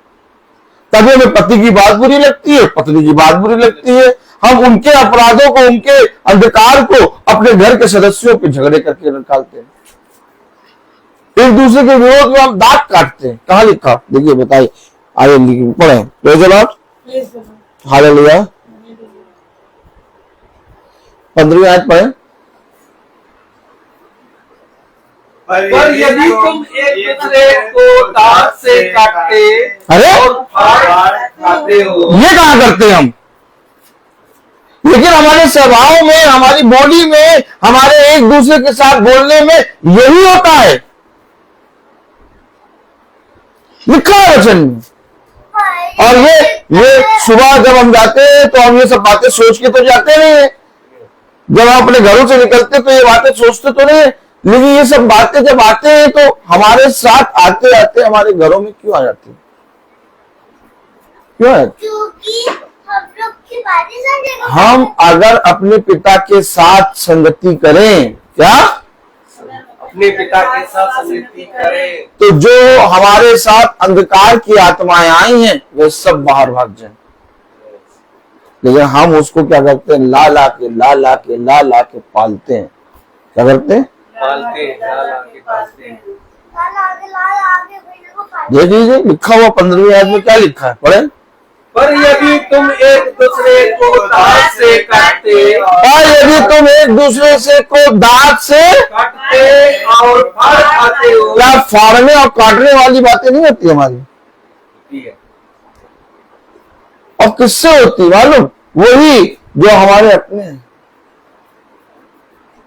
तभी हमें पति की बात बुरी लगती है, पत्नी की बात बुरी लगती है, हम उनके अपराधों को, उनके अंधकार को अपने घर के सदस्यों पे झगड़े करके निकालते हैं। एक दूसरे के विरोध में हम दांत काटते हैं। कहाँ लिखा? देखिए, बताइए, आगे लिखिए, पढ़े। प्रेज़ द लॉर्ड, हालेलुया। 15वीं आयत पढ़े। पर यदि तुम एक दूसरे को दांत से काटते अरे और फाड़ खाते हो। ये कहाँ करते हैं हम? लेकिन हमारे स्वभाव में, हमारी बॉडी में, हमारे एक दूसरे के साथ बोलने में यही होता है। लिखा है वचन में। और ये सुबह जब हम जाते हैं तो हम ये सब बातें सोच के तो जाते नहीं है। जब हम अपने घरों से निकलते तो ये बातें सोचते तो नहीं है, लेकिन ये सब बातें जब आते हैं तो हमारे साथ आते आते हमारे घरों में क्यों आ जाती है? क्यों है? क्योंकि हम लोग की बातें समझेगा। हम अगर अपने पिता के साथ संगति करें, क्या अपने पिता के साथ संगति करें, तो जो हमारे साथ अंधकार की आत्माएं आई हैं वे सब बाहर भाग जाएं। लेकिन हम उसको क्या करते हैं? ला ला के पालते हैं। क्या करते हैं? पालते पालते। देख लीजिए, लिखा हुआ 15वीं आयत में क्या लिखा है, पढ़े। पर यदि तुम एक दूसरे को दांत से काटते और यदि तुम एक दूसरे से को दांत से काटते और फाड़ खाते हो। क्या फाड़ने और काटने वाली बातें नहीं होती हमारी? और किससे होती मालूम? वही जो हमारे अपने हैं।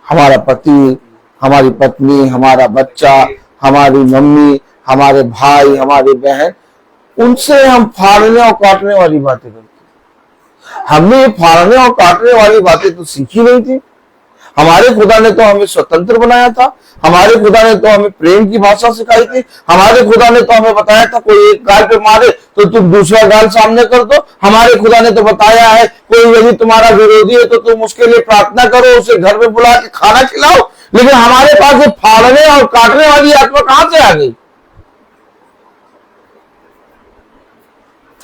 हमारा पति, हमारी पत्नी, हमारा बच्चा, हमारी मम्मी, हमारे भाई, हमारी बहन, उनसे हम फाड़ने और काटने वाली बातें करते हैं। हमने फाड़ने और काटने वाली बातें तो सीखी नहीं थी। हमारे खुदा ने तो हमें स्वतंत्र बनाया था, हमारे खुदा ने तो हमें प्रेम की भाषा सिखाई थी, हमारे खुदा ने तो हमें बताया था कोई एक गाल पे मारे तो तुम दूसरा गाल सामने कर दो। हमारे खुदा ने तो बताया है कोई यदि तुम्हारा विरोधी है तो तुम उसके लिए प्रार्थना करो, उसे घर में बुला के खाना खिलाओ। लेकिन हमारे पास ये फाड़ने और काटने वाली आत्मा कहां से आ गई?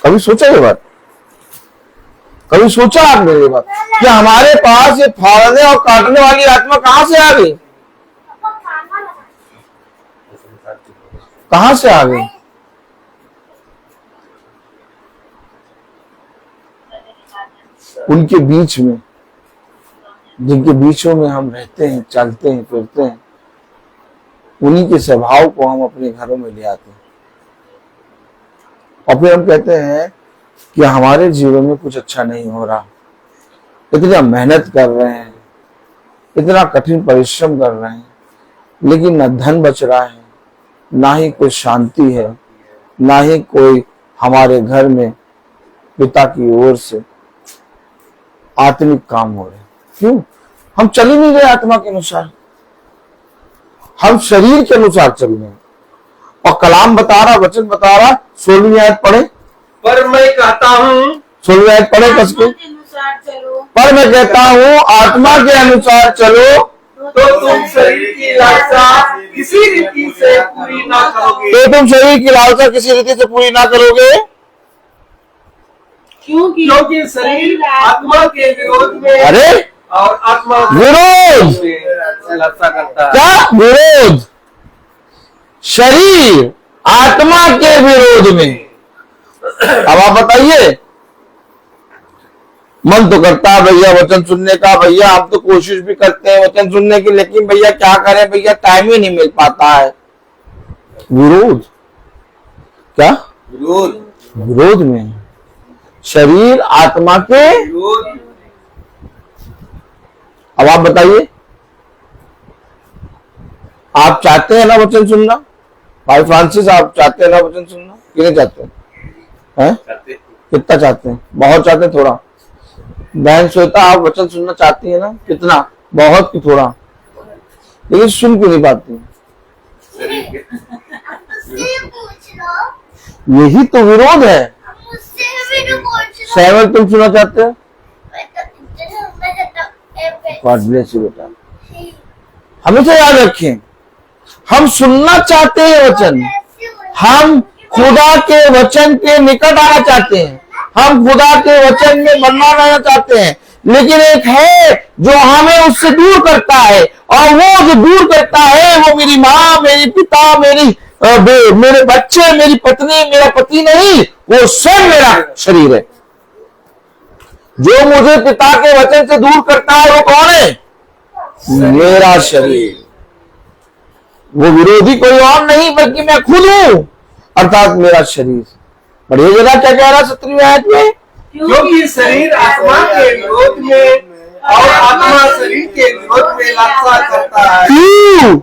कभी सोचा ये बात? कभी सोचा आपने ये बात कि हमारे पास ये फाड़ने और काटने वाली आत्मा कहां से आ गई? कहां से आ गई? उनके बीच में, जिनके बीचों में हम रहते हैं, चलते हैं, फिरते हैं, उन्हीं के स्वभाव को हम अपने घरों में ले आते हैं और फिर हम कहते हैं कि हमारे जीवन में कुछ अच्छा नहीं हो रहा। इतना मेहनत कर रहे हैं, इतना कठिन परिश्रम कर रहे हैं, लेकिन न धन बच रहा है, ना ही कोई शांति है, ना ही कोई हमारे घर में पिता की ओर से आत्मिक काम हो रहे। क्यों? हम चल ही नहीं रहे आत्मा के अनुसार, हम शरीर के अनुसार चल रहे हैं। और कलाम बता रहा, वचन बता रहा, 16वीं आयत पढ़े। पर मैं कहता हूँ, 16वीं आयत पढ़े कसके। पर मैं कहता हूँ आत्मा के अनुसार चलो तो तुम शरीर की लालसा किसी रीति से पूरी ना करोगे। तो तुम शरीर की लालसा किसी रीति से पूरी ना करोगे। क्योंकि शरीर आत्मा के विरोध में अरे और आत्मा विरोध में लड़ता करता है। क्या विरोध? शरीर आत्मा के विरोध में। अब आप बताइए, मन तो करता है भैया वचन सुनने का, भैया हम तो कोशिश भी करते हैं वचन सुनने की, लेकिन भैया क्या करें भैया, टाइम ही नहीं मिल पाता है। विरोध, क्या विरोध, विरोध में, शरीर आत्मा के। विरोध। अब आप बताइए, आप चाहते हैं ना वचन सुनना? भाई फ्रांसिस, आप चाहते हैं ना वचन सुनना कि नहीं चाहते हैं? करते हैं। कितना चाहते हैं? बहुत चाहते हैं? थोड़ा? बहन श्वेता, आप वचन सुनना चाहती है ना? कितना? बहुत कि थोड़ा? लेकिन सुन क्यों नहीं पाती? शरीर के मुझसे पूछ लो, यही तो विरोध है। मुझसे भी तो पूछ लो। सैमुअल, तुम सुनना चाहते हो? मैं गॉड ब्लेस यू बेटा। हमेशा याद रखें, हम सुनना चाहते हैं वचन, हम खुदा के वचन के निकट आना चाहते हैं, हम खुदा के वचन में बनना रहना चाहते हैं, लेकिन एक है जो हमें उससे दूर करता है, और वो जो दूर करता है वो मेरी माँ, मेरी पिता, मेरे बच्चे, मेरी पत्नी, मेरा पति नहीं, वो स्वयं मेरा शरीर है। जो मुझे पिता के वचन से दूर करता है वो कौन है? मेरा शरीर। वो विरोधी कोई और नहीं बल्कि मैं खुद हूं, अर्थात मेरा शरीर। और ये जगह क्या कह रहा 17वीं आयत में? क्योंकि शरीर आत्मा के विरोध में और आत्मा शरीर के विरोध में लड़ता करता है। क्यों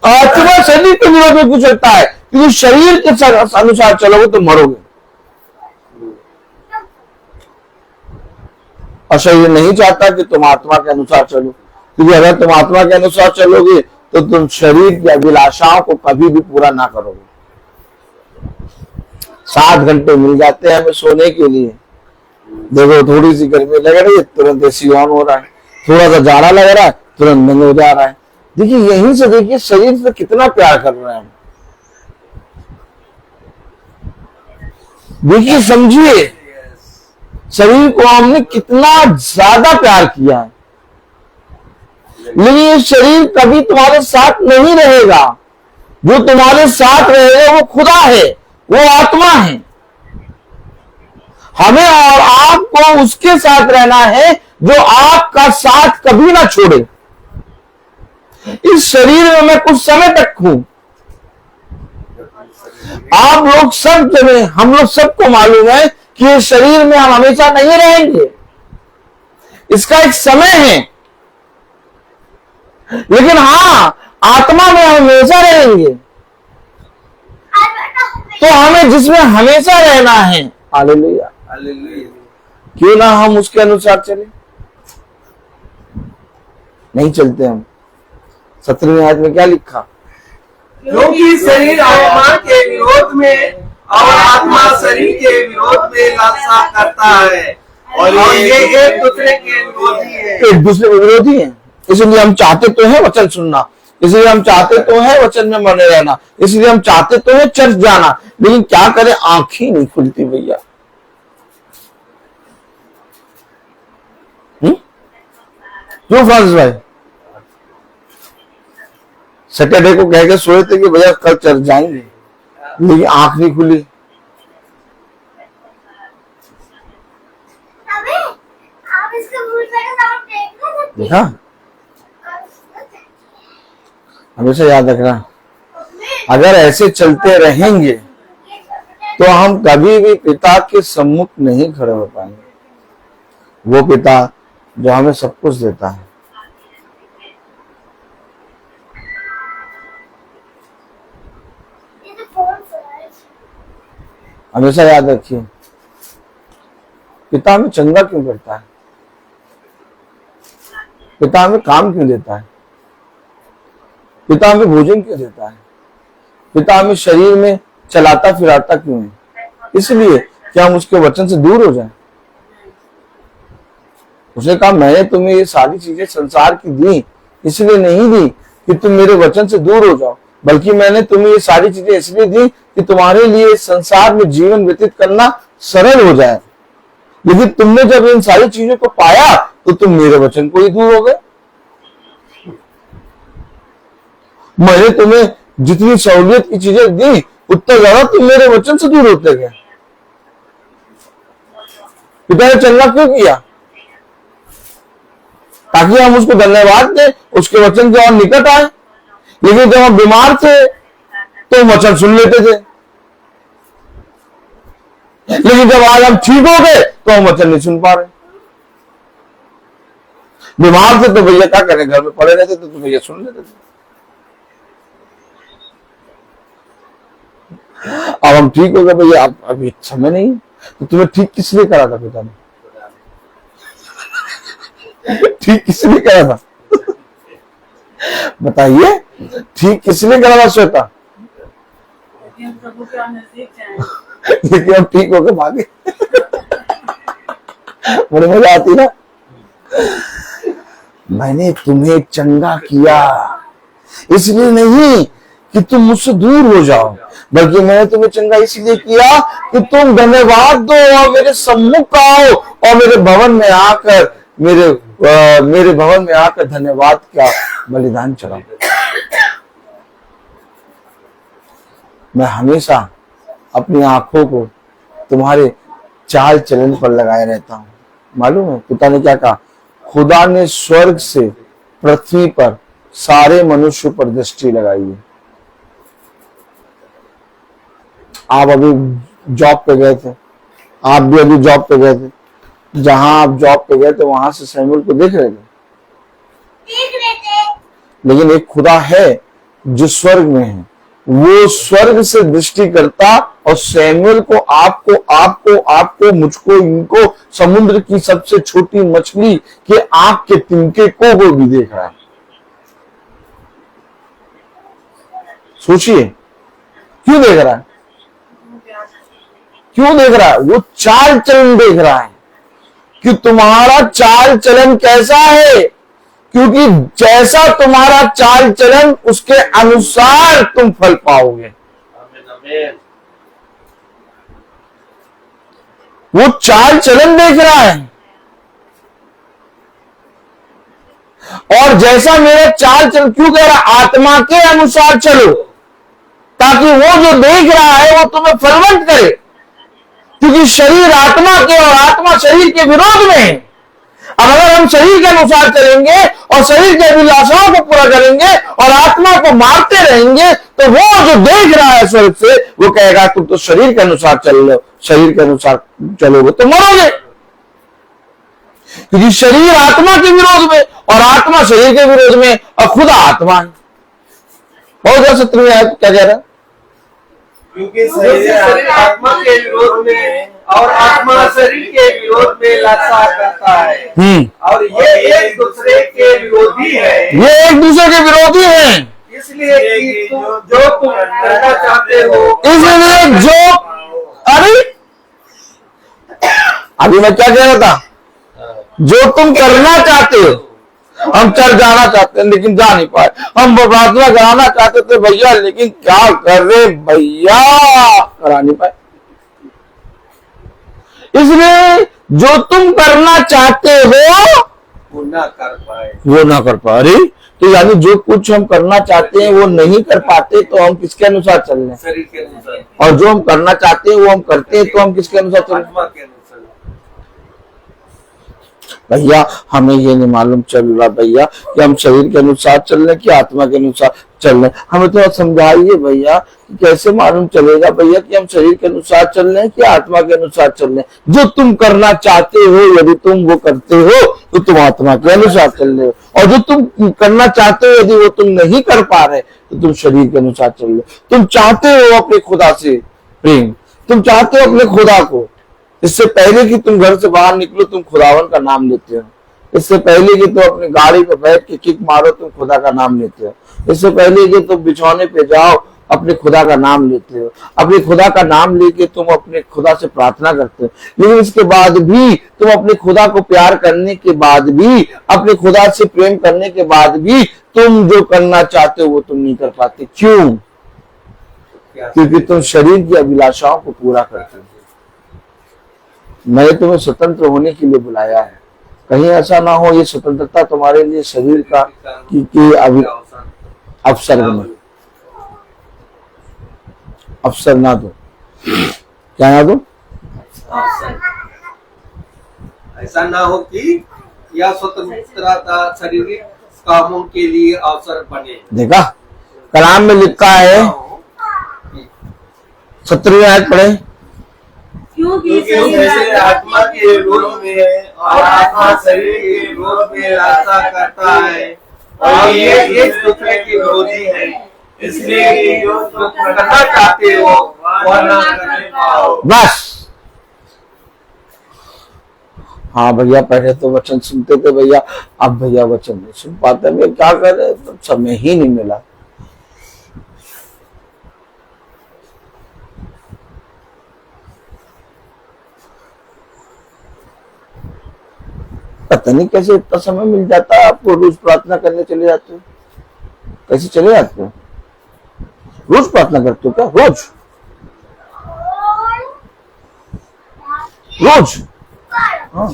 आत्मा शरीर के विरोध में कुछ होता है? क्योंकि शरीर के अनुसार चलोगे तो मरोगे, और शरीर नहीं चाहता कि तुम आत्मा के अनुसार चलो, क्योंकि अगर तुम आत्मा के अनुसार चलोगे तो तुम शरीर की अभिलाषाओं को कभी भी पूरा ना करोगे। 7 घंटे मिल जाते हैं हमें सोने के लिए। देखो थोड़ी सी गर्मी लग रही है, तुरंत एसी ऑन हो रहा है, थोड़ा सा जाड़ा लग रहा है, तुरंत बंद हो जा रहा है। देखिए यहीं से देखिए शरीर से कितना प्यार कर रहे हैं हम। देखिए समझिए, शरीर को हमने कितना ज्यादा प्यार किया है, लेकिन ये शरीर कभी तुम्हारे साथ नहीं रहेगा। जो तुम्हारे साथ रहेगा वो खुदा है, वो आत्मा है। हमें और आपको उसके साथ रहना है जो आपका साथ कभी ना छोड़े। इस शरीर में मैं कुछ समय तक हूं। आप लोग सब जने, हम लोग सबको मालूम है कि इस शरीर में हम हमेशा नहीं रहेंगे, इसका एक समय है। लेकिन हाँ, आत्मा में हम हमेशा रहेंगे। तो हमें जिसमें हमेशा रहना है, हालेलुया, हालेलुया, क्यों ना हम उसके अनुसार चले? नहीं चलते हम। 17वीं आयत में क्या लिखा? क्योंकि शरीर आत्मा के विरोध में और आत्मा शरीर के विरोध में लड़ता करता है, और ये एक दूसरे के विरोधी है। एक दूसरे के विरोधी हैं। इसलिए हम चाहते तो है वचन सुनना, इसलिए हम चाहते तो है वचन में बने रहना, इसलिए हम चाहते तो है चर्च जाना, लेकिन क्या करें, आंखें नहीं खुलती भैया। क्यों फ्रांसिस भाई? सैटरडे को कह के सोए थे कि भैया कल चर्च जाएंगे, लेकिन आंख नहीं खुली। देखा, हमेशा याद रखना, अगर ऐसे चलते रहेंगे तो हम कभी भी पिता के सम्मुख नहीं खड़े हो पाएंगे। वो पिता जो हमें सब कुछ देता है। हमेशा याद रखिए, पिता हमें चंगा क्यों करता है? पिता हमें काम क्यों देता है? पिता हमें भोजन क्यों देता है? पिता हमें शरीर में चलाता फिराता क्यों है? इसलिए क्या हम उसके वचन से दूर हो जाएं? उसने कहा मैंने तुम्हें ये सारी चीजें संसार की दी, इसलिए नहीं दी कि तुम मेरे वचन से दूर हो जाओ, बल्कि मैंने तुम्हें ये सारी चीजें इसलिए दी कि तुम्हारे लिए संसार में जीवन व्यतीत करना सरल हो जाए। लेकिन तुमने जब इन सारी चीजों को पाया तो तुम मेरे वचन को ही दूर हो गए। मैंने तुम्हें जितनी सहूलियत की चीजें दी उतना ज्यादा तुम मेरे वचन से दूर होते गए। पिता ने चंगा क्यों किया? ताकि हम उसको धन्यवाद दें, उसके वचन के और निकट आए। लेकिन जब हम बीमार थे तो वचन सुन लेते थे, लेकिन जब आज हम ठीक हो गए तो हम वचन नहीं सुन पा रहे। बीमार थे तो भैया क्या करें, घर में पड़े रहते थे तो भैया सुन लेते थे। अब हम ठीक हो गए भैया, अब अभी समय नहीं है। तो तुम्हें ठीक किसने करा था पिता ने? ठीक किसने करा था? बताइए, ठीक किसने करा था श्वेता? प्रभु के नजदीक जाएं। लेकिन हम ठीक होकर भागे। बड़ी मजा आती ना। मैंने तुम्हें चंगा किया इसलिए नहीं कि तुम मुझसे दूर हो जाओ, बल्कि मैंने तुम्हें चंगा इसलिए किया कि तुम धन्यवाद दो और मेरे सम्मुख आओ और मेरे भवन में आकर मेरे भवन में आकर धन्यवाद का बलिदान चढ़ाओ। मैं हमेशा अपनी आंखों को तुम्हारे चाल चलन पर लगाए रहता हूं। मालूम है पिता ने क्या कहा? खुदा ने स्वर्ग से पृथ्वी पर सारे मनुष्य पर दृष्टि लगाई है। आप अभी जॉब पे गए थे, आप भी अभी जॉब पे गए थे, जहां आप जॉब पे गए थे वहां से सैमुअल को देख रहे थे। लेकिन एक खुदा है जो स्वर्ग में है, वो स्वर्ग से दृष्टि करता और सैमुअल को, आपको आपको आपको मुझको, इनको समुद्र की सबसे छोटी मछली के आंख के तिनके को वो भी देख रहा है। सोचिए क्यों देख रहा है? क्यों देख रहा है? वो चाल चलन देख रहा है कि तुम्हारा चाल चलन कैसा है, क्योंकि जैसा तुम्हारा चाल चलन उसके अनुसार तुम फल पाओगे। वो चाल चलन देख रहा है और जैसा मेरा चाल चलन, क्यों कह रहा? आत्मा के अनुसार चलो, ताकि वो जो देख रहा है वो तुम्हें फलवंत करे। क्योंकि शरीर आत्मा के और आत्मा शरीर के विरोध में है। अब अगर हम शरीर के अनुसार चलेंगे और शरीर के अभिलाषाओं को पूरा करेंगे और आत्मा को मारते रहेंगे तो वो जो देख रहा है स्वर्ग से वो कहेगा तुम तो शरीर के अनुसार चल रहे हो, शरीर के अनुसार चलोगे तो मरोगे। क्योंकि शरीर आत्मा के विरोध में और आत्मा शरीर के विरोध में और खुदा आत्मा है। बहुत ज्यादा सत्र में आया क्या कह रहा है? क्योंकि शरीर आत्मा के विरोध में और आत्मा शरीर के विरोध में लड़ता करता है और ये एक दूसरे के विरोधी है। ये एक दूसरे के विरोधी हैं। इसलिए कि जो तुम करना चाहते हो, इसलिए जो, अरे अभी मैं क्या कह रहा था? जो तुम करना चाहते हो, हम चल जाना चाहते हैं लेकिन जा नहीं पाए, हम प्रार्थना कराना चाहते थे भैया लेकिन क्या कर रहे भैया, करा नहीं पाए। इसलिए जो तुम करना चाहते हो वो ना कर पाए, वो ना कर पा रही। तो यानी जो कुछ हम करना चाहते हैं वो नहीं कर पाते तो हम किसके अनुसार चल रहे हैं? शरीर के अनुसार। और जो हम करना चाहते हैं वो हम करते हैं तो हम किसके अनुसार चल रहे हैं? आत्मा के अनुसार। भैया हमें ये नहीं मालूम चल रहा भैया कि हम शरीर के अनुसार चल रहे हैं कि आत्मा के अनुसार चल रहे हैं। हमें थोड़ा समझाइए भैया कि कैसे मालूम चलेगा भैया कि हम शरीर के अनुसार चल रहे हैं कि आत्मा के अनुसार चल रहे हैं। जो तुम करना चाहते हो यदि तुम वो करते हो तो तुम आत्मा के अनुसार चल रहे हो, और जो तुम करना चाहते हो यदि वो तुम नहीं कर पा रहे तो तुम शरीर के अनुसार चल रहे हो। तुम चाहते हो अपने खुदा से प्रेम, तुम चाहते हो अपने खुदा को। इससे पहले कि तुम घर से बाहर निकलो तुम खुदावन का नाम लेते हो। इससे पहले कि तुम अपनी गाड़ी पे बैठ के किक मारो तुम खुदा का नाम लेते हो। इससे पहले कि तुम बिछौने पे जाओ अपने खुदा का नाम लेते हो। अपने खुदा का नाम लेके तुम अपने खुदा से प्रार्थना करते हो। लेकिन इसके बाद भी तुम अपने खुदा को प्यार करने के बाद भी, अपने खुदा से प्रेम करने के बाद भी तुम जो करना चाहते हो वो तुम नहीं कर पाते। क्यों? क्योंकि तुम शरीर की अभिलाषाओं को पूरा करते हो। मैंने तुम्हें स्वतंत्र होने के लिए बुलाया है। कहीं ऐसा ना हो ये स्वतंत्रता तुम्हारे लिए शरीर का कि अभी अवसर बने, अवसर ना दो। क्या ना दो? ऐसा ना हो कि यह स्वतंत्रता शारीरिक कामों के लिए अवसर बने। देखा कलाम में लिखा है, 17वीं आयत पढ़े। क्योंकि जैसे आत्मा के विरोध में और आत्मा शरीर के विरोध में रास्ता करता है और ये एक दूसरे के विरोधी है, इसलिए जो करना चाहते हो वह ना करने पाओ। बस। हाँ भैया पहले तो वचन सुनते थे भैया, अब भैया वचन नहीं सुन पाते। मैं क्या करे, तो समय ही नहीं मिला। पता नहीं कैसे इतना समय मिल जाता है आपको। रोज प्रार्थना करने चले जाते हो, कैसे चले जाते हो? रोज प्रार्थना करते हो क्या? रोज रोज हाँ।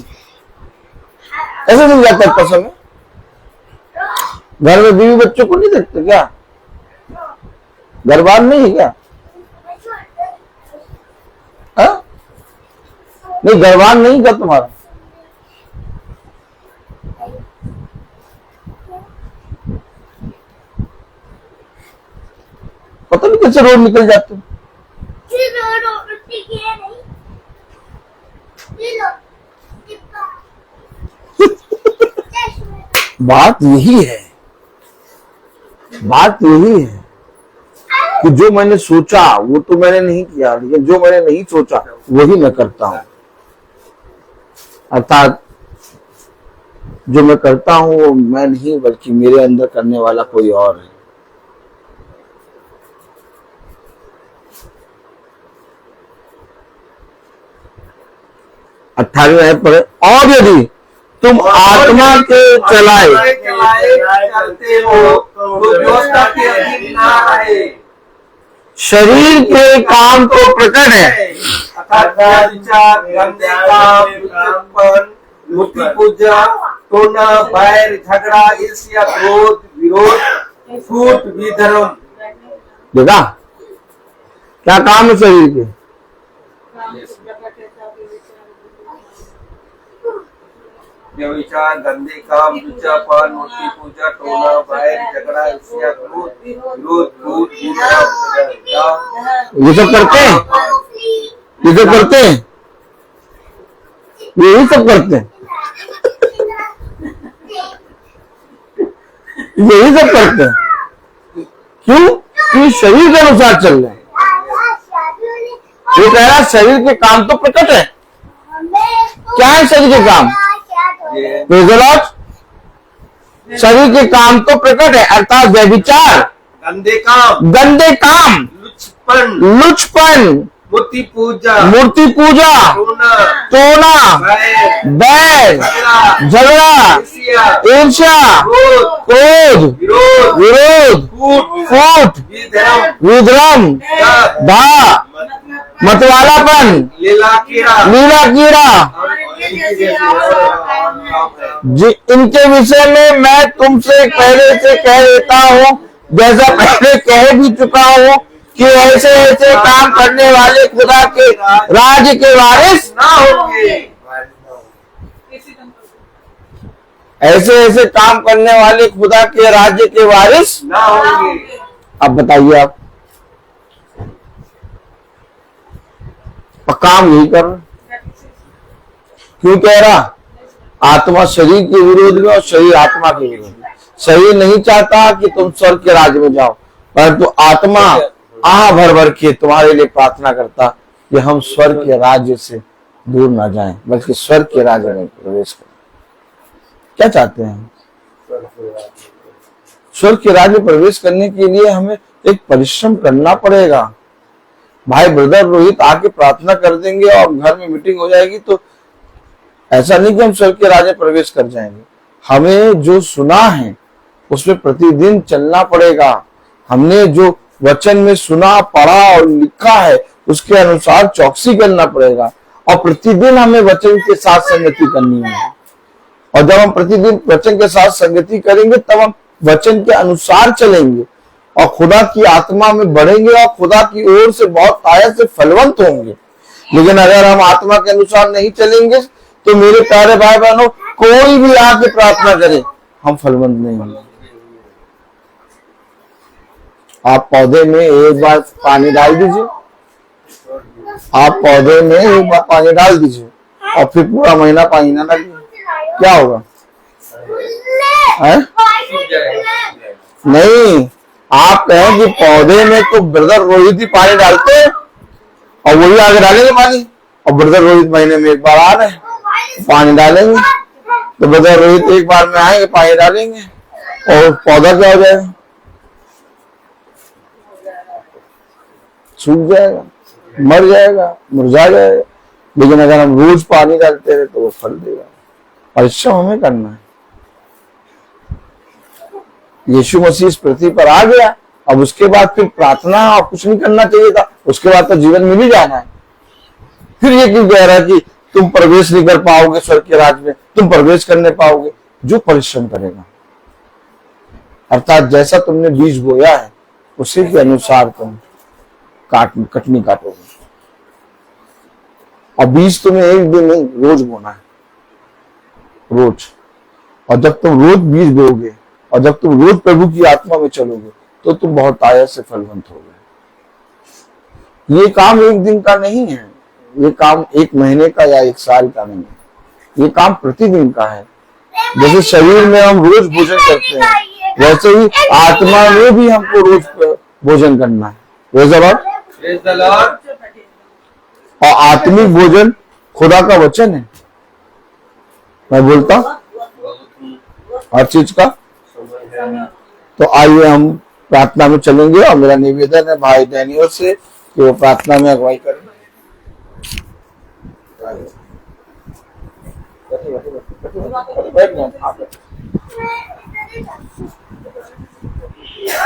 कैसे मिल जाता है इतना समय? घर में बीवी बच्चों को नहीं देखते क्या? घर बार नहीं है क्या? हाँ? नहीं घर बार नहीं क्या तुम्हारा? पता नहीं कैसे रोड निकल जाते हो। बात यही है, बात यही है कि जो मैंने सोचा वो तो मैंने नहीं किया, लेकिन जो मैंने नहीं सोचा वही मैं करता हूं। अर्थात जो मैं करता हूं वो मैं नहीं, बल्कि मेरे अंदर करने वाला कोई और है। अट्ठारहवीं आयत पढ़े। और यदि तुम आत्मा के चलाए चलते हो तो व्यवस्था के अधीन ना रहे। शरीर के काम तो प्रकट है, अर्थात विचार, गंदे काम, विज्ञापन, मूर्ति पूजा, टोना, बैर, झगड़ा, ईर्ष्या, क्रोध, विरोध, फूट, विधर्म। देखा क्या काम है शरीर के? व्यभिचार, गंदे काम, विज्ञापन, मूर्ति पूजा, टोना, बैर, झगड़ा, ईर्ष्या, क्रोध, विरोध, फूट, विधर्म। ये सब करते हैं, ये सब करते हैं, यही सब करते हैं, यही सब करते हैं। क्यों? कि शरीर के अनुसार चल रहे हैं। वो कह रहा शरीर के काम तो प्रकट है। क्या है शरीर के काम? शरीर के काम तो प्रकट है, अर्थात व्यभिचार, गंदे काम, गंदे काम, लुचपन, मूर्ति पूजा, टोना, बैर, झगड़ा, ईर्ष्या, क्रोध, विरोध, फूट, विधर्म, धा, मतवालापन, लीला कीड़ा। इनके विषय में मैं तुमसे पहले से कह देता हूँ, जैसा पहले कह भी चुका हूँ, कि ऐसे ऐसे काम करने वाले खुदा के राज्य के वारिस ना होंगे। ऐसे ऐसे काम करने वाले खुदा के राज्य के वारिस ना होंगे। अब बताइए आप काम यही कर रहे। क्यों कह रहा? आत्मा शरीर के विरोध में और शरीर आत्मा के विरोध में। शरीर नहीं चाहता कि तुम स्वर्ग के राज्य में जाओ, परंतु आत्मा आह भर भर के तुम्हारे लिए प्रार्थना करता कि हम स्वर्ग के राज्य से दूर ना जाएं, बल्कि स्वर्ग के राज्य में प्रवेश करें। क्या चाहते हैं? स्वर्ग के राज्य में प्रवेश करने के लिए हमें एक परिश्रम करना पड़ेगा। भाई ब्रदर रोहित आके प्रार्थना कर देंगे और घर में मीटिंग हो जाएगी तो ऐसा नहीं कि हम स्वर्ग के राज्य में प्रवेश कर जाएंगे। हमें जो सुना है उसमें प्रतिदिन चलना पड़ेगा। हमने जो वचन में सुना, पढ़ा और लिखा है उसके अनुसार चौकसी करना पड़ेगा। और प्रतिदिन हमें वचन के साथ संगति करनी है। और जब हम प्रतिदिन वचन के साथ संगति करेंगे तब हम वचन के अनुसार चलेंगे और खुदा की आत्मा में बढ़ेंगे और खुदा की ओर से बहुत आयत से फलवंत होंगे। लेकिन अगर हम आत्मा के अनुसार नहीं चलेंगे तो मेरे प्यारे भाई बहनों, कोई भी आके प्रार्थना करे, हम फलवंत नहीं होंगे। आप पौधे में एक बार पानी डाल दीजिए, आप पौधे में एक बार पानी डाल दीजिए और फिर पूरा महीना पानी ना डालिए, क्या होगा? नहीं, आप कहें कि पौधे में तो ब्रदर रोहित ही पानी डालते हैं और वही आगे डालेंगे पानी, और ब्रदर रोहित महीने में एक बार आ रहे हैं, पानी डालेंगे, तो ब्रदर रोहित एक बार में आएंगे, पानी डालेंगे और पौधा क्या हो जाएगा? सूख जाएगा, मर जाएगा, मुरझा जाएगा। लेकिन अगर हम रोज पानी डालते रहे तो वो फल देगा। परिश्रम हमें करना है। यीशु मसीह इस पृथ्वी पर आ गया, अब उसके बाद फिर प्रार्थना और कुछ नहीं करना चाहिए था, उसके बाद तो जीवन मिल ही जाना है। फिर ये क्यों कह रहा है कि तुम प्रवेश नहीं कर पाओगे स्वर्ग के राज्य में? तुम प्रवेश करने पाओगे जो परिश्रम करेगा, अर्थात जैसा तुमने बीज बोया है उसी के अनुसार तुम कटनी काटोगे। और बीज तुम्हें एक दिन नहीं, रोज बोना है, रोज। और जब तुम रोज बीज बोगे और जब तुम रोज प्रभु की आत्मा में चलोगे तो तुम बहुत आयत से फलवंत होगे। ये काम एक दिन का नहीं है, ये काम एक महीने का या एक साल का नहीं है, ये काम प्रतिदिन का है। जैसे शरीर में हम रोज भोजन करते हैं, वैसे ही आत्मा में भी हमको रोज भोजन करना है। Praise the Lord. और आत्मिक भोजन खुदा का वचन है। मैं बोलता हर चीज का। तो आइए हम प्रार्थना में चलेंगे और मेरा निवेदन है भाई डैनियल से कि वो प्रार्थना में अगुवाई करें।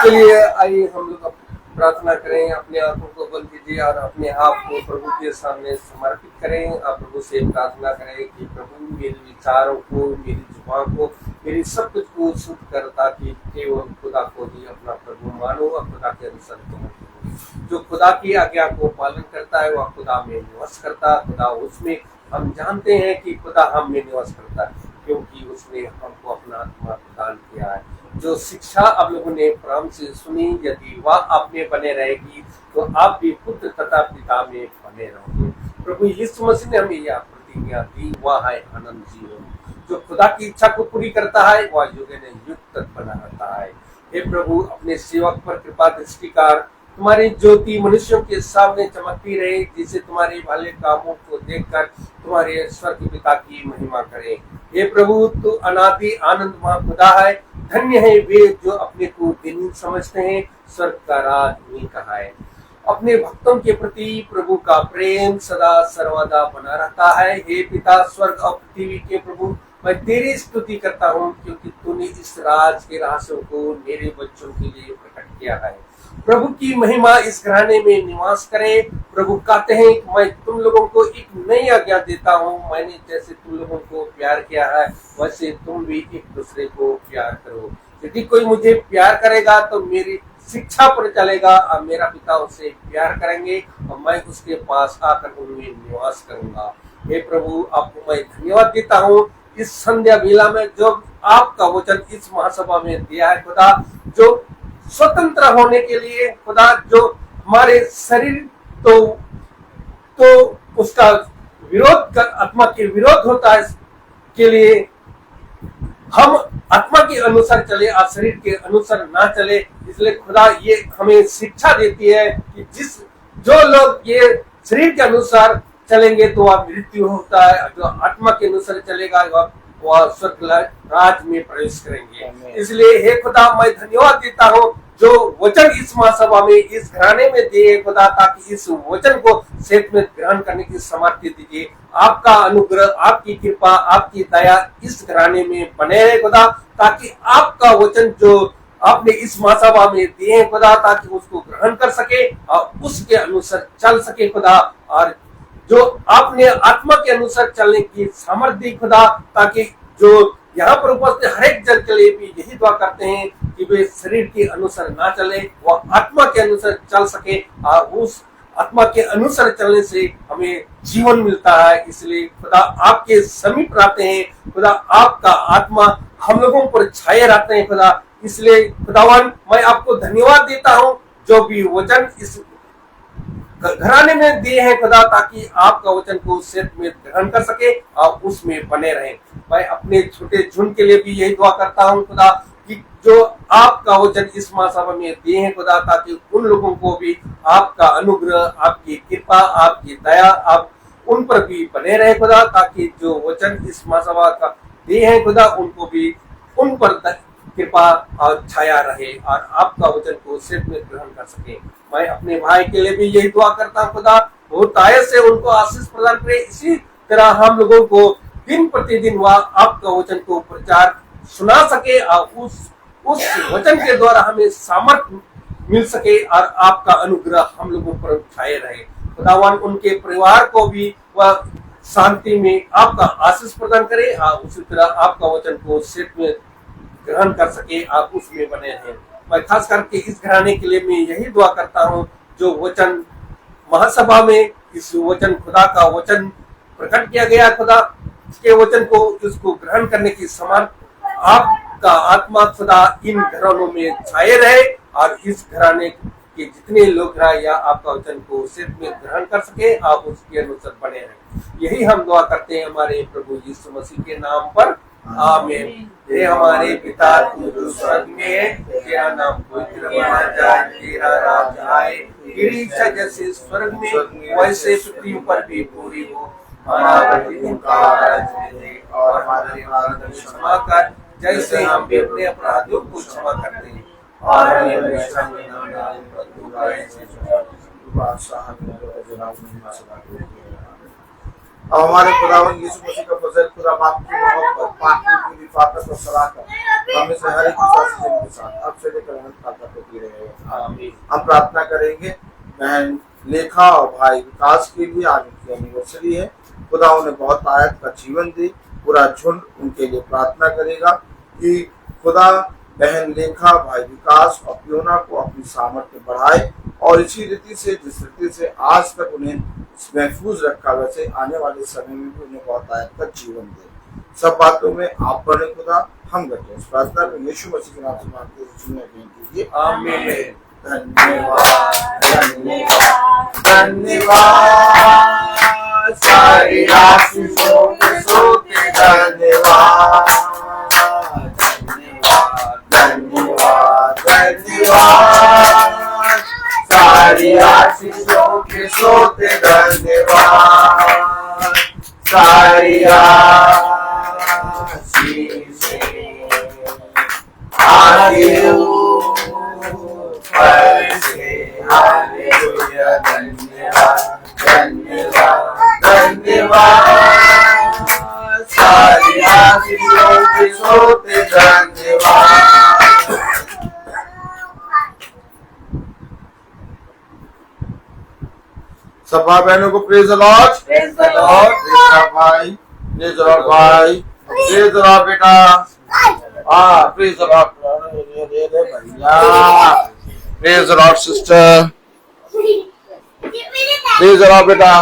चलिए आइए हम लोग प्रार्थना करें, अपने आंखों को बंद कीजिए और अपने आप को प्रभु के सामने समर्पित करें। आप प्रभु से प्रार्थना करें कि प्रभु मेरे विचारों को, मेरी जुबान को, मेरी सब कुछ को शुद्ध कर, ताकि केवल खुदा को ही अपना प्रभु मानो और खुदा के अनुसार करो। जो खुदा की आज्ञा को पालन करता है वह खुदा में निवास करता है, खुदा उसमें। हम जानते हैं कि खुदा हम में निवास करता है क्योंकि उसने हमको अपना आत्मा प्रदान किया है। जो शिक्षा आप लोगों ने प्रारंभ से सुनी, यदि वह आप में बने रहेगी तो आप भी पुत्र तथा पिता में बने रहोगे। प्रभु यीशु मसीह ने हमें यह प्रतिज्ञा दी, वह है आनंद जीवन। जो खुदा की इच्छा को पूरी करता है वह युग ने युग तक बना रहता है। हे प्रभु, अपने सेवक पर कृपा दृष्टि कर, तुम्हारी ज्योति मनुष्यों के सामने चमकती रहे, जिसे तुम्हारे भले कामों को देखकर तुम्हारे स्वर्ग पिता की महिमा करे। हे प्रभु, तू अनादि आनंदमय खुदा है। धन्य है वे जो अपने को दीन समझते हैं, स्वर्ग का राज उन्हीं का है। अपने भक्तों के प्रति प्रभु का प्रेम सदा सर्वदा बना रहता है। हे पिता, स्वर्ग और पृथ्वी के प्रभु, मैं तेरी स्तुति करता हूँ क्योंकि तूने इस राज के रहस्यों को मेरे बच्चों के लिए प्रकट किया है। प्रभु की महिमा इस घराने में निवास करे। प्रभु कहते हैं कि मैं तुम लोगों को एक नई आज्ञा देता हूँ, मैंने जैसे तुम लोगों को प्यार किया है वैसे तुम भी एक दूसरे को प्यार करो। यदि कोई मुझे प्यार करेगा तो मेरी शिक्षा पर चलेगा और मेरा पिता उसे प्यार करेंगे और मैं उसके पास आकर उनमें निवास करूंगा। हे प्रभु, आपको मैं धन्यवाद देता हूँ इस संध्या बेला में जो आपका वचन इस महासभा में दिया है खुदा, जो स्वतंत्र होने के लिए खुदा, जो हमारे शरीर तो उसका विरोध कर, आत्मा के विरोध होता है के लिए हम आत्मा के अनुसार चले और शरीर के अनुसार ना चले। इसलिए खुदा ये हमें शिक्षा देती है कि जो लोग ये शरीर के अनुसार चलेंगे तो वह मृत्यु होता है, जो आत्मा के अनुसार चलेगा वह स्वर्ग राज में प्रवेश करेंगे। इसलिए हे खुदा, मैं धन्यवाद देता हूँ जो वचन इस महासभा में, इस घराने में दिए खुदा, ताकि इस वचन को सेठ में ग्रहण करने की सामर्थ्य दीजिए। आपका अनुग्रह, आपकी कृपा, आपकी दया इस घराने में बने रहे खुदा, ताकि आपका वचन जो आपने इस महासभा में दिए हैं खुदा, ताकि उसको ग्रहण कर सके और उसके अनुसार चल सके खुदा, और जो आपने आत्मा के अनुसार चलने की सामर्थ्य दी खुदा, ताकि जो यहाँ पर उपस्थित हर एक जन के लिए भी यही दुआ करते हैं कि वे शरीर के अनुसार ना चले, वह आत्मा के अनुसार चल सके, और उस आत्मा के अनुसार चलने से हमें जीवन मिलता है। इसलिए खुदा आपके समीप रहते हैं, खुदा आपका आत्मा हम लोगों पर छाए रहते हैं खुदा। इसलिए खुदावन मैं आपको धन्यवाद देता हूँ जो भी वचन इस घराने में दिए हैं खुदा, ताकि आपका वचन को सिर में ग्रहण कर सके और उसमें बने रहे। मैं अपने छोटे झुंड के लिए भी यही दुआ करता हूँ खुदा कि जो आपका वचन इस महासभा में दिए हैं खुदा, ताकि उन लोगों को भी आपका अनुग्रह, आपकी कृपा, आपकी दया आप उन पर भी बने रहे खुदा, ताकि जो वचन इस महासभा का दिए हैं खुदा उनको भी उन पर कृपा और छाया रहे और आपका वचन को सिर में ग्रहण कर सके। मैं अपने भाई के लिए भी यही दुआ करता हूँ खुदा, बहुत आयत से उनको आशीष प्रदान करे। इसी तरह हम लोगों को दिन प्रतिदिन वह आपका वचन को प्रचार सुना सके और उस वचन के द्वारा हमें सामर्थ्य मिल सके और आपका अनुग्रह हम लोगों पर छाए रहे। खुदावन उनके परिवार को भी वह शांति में आपका आशीष प्रदान करे और उसी तरह आपका वचन को सिर में ग्रहण कर सके, आप उसमें बने हैं। मैं खास करके इस घराने के लिए मैं यही दुआ करता हूँ जो वचन महासभा में इस वचन खुदा का वचन प्रकट किया गया खुदा, इसके वचन को इसको ग्रहण करने की समर्थ आपका आत्मा खुदा इन घरानों में छाए रहे और इस घराने के जितने लोग हैं या आपका वचन को सिर में ग्रहण कर सके, आप उसके अनुसार बने रहे। यही हम दुआ करते हैं हमारे प्रभु यीशु मसीह के नाम पर, आमीन। हे हमारे पिता तू जो स्वर्ग में है, तेरा नाम पवित्र माना जाए, तेरा राज आए, तेरी इच्छा जैसे स्वर्ग में वैसे पृथ्वी पर भी पूरी हो। हमारा प्रतिदिन का आहार दे और हमारे अपराध क्षमा कर, जैसे हम भी अपने अपराधियों को क्षमा करते हैं, और हमें परीक्षा में न डाल परंतु बुराई से अब हमारे खुदावन यीशु मसीह का फजल, खुदा बाप की मोहब्बत, पाकी की रिफाकत और सलाहत हमें से हर एक के साथ अब से लेकर अनंत काल तक होती रहेगी, आमीन। हम प्रार्थना करेंगे बहन लेखा और भाई विकास के लिए, आज उनकी एनिवर्सरी है। खुदा उन्हें बहुत आयत का जीवन दे, पूरा झुंड उनके लिए प्रार्थना करेगा कि खुदा बहन लेखा, भाई विकास और पियोना को अपनी सामर्थ्य बढ़ाए और इसी रीति से जिस रीति से आज तक उन्हें महफूज रखा, वैसे आने वाले समय में भी उन्हें बहुत आयत का जीवन दे। सब बातों में आप बने खुदा, हम करते हैं इस प्रार्थना में यीशु मसीह के नाम से मांगते हैं, कीजिए, आमीन। धन्यवाद धन्यवाद धन्यवाद, सारी आशीषों के सोते धन्यवाद धन्यवाद धन्यवाद, सारी आशीषों के सोते धन्यवाद, सारी आशीषें आगे ऊपर से, हालेलुया। धन्यवाद धन्यवाद धन्यवाद, सारी आशीषों के सोते धन्यवाद। सब भाई बहनों को praise the Lord, praise the Lord, भाई प्रेज द लॉर्ड, भाई प्रेज द लॉर्ड बेटा, प्रेज द लॉर्ड भैया, praise the Lord sister, praise the Lord बेटा।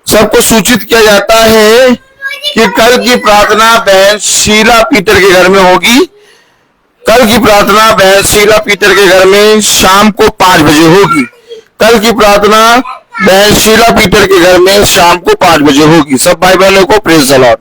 सबको सूचित किया जाता है कि कल की प्रार्थना बहन शीला पीटर के घर में होगी। कल की प्रार्थना बहन शीला पीटर के घर में शाम को 5 बजे होगी। कल की प्रार्थना बहन शीला पीटर के घर में शाम को 5 बजे होगी। सब भाई बहनों को प्रेज द लॉर्ड।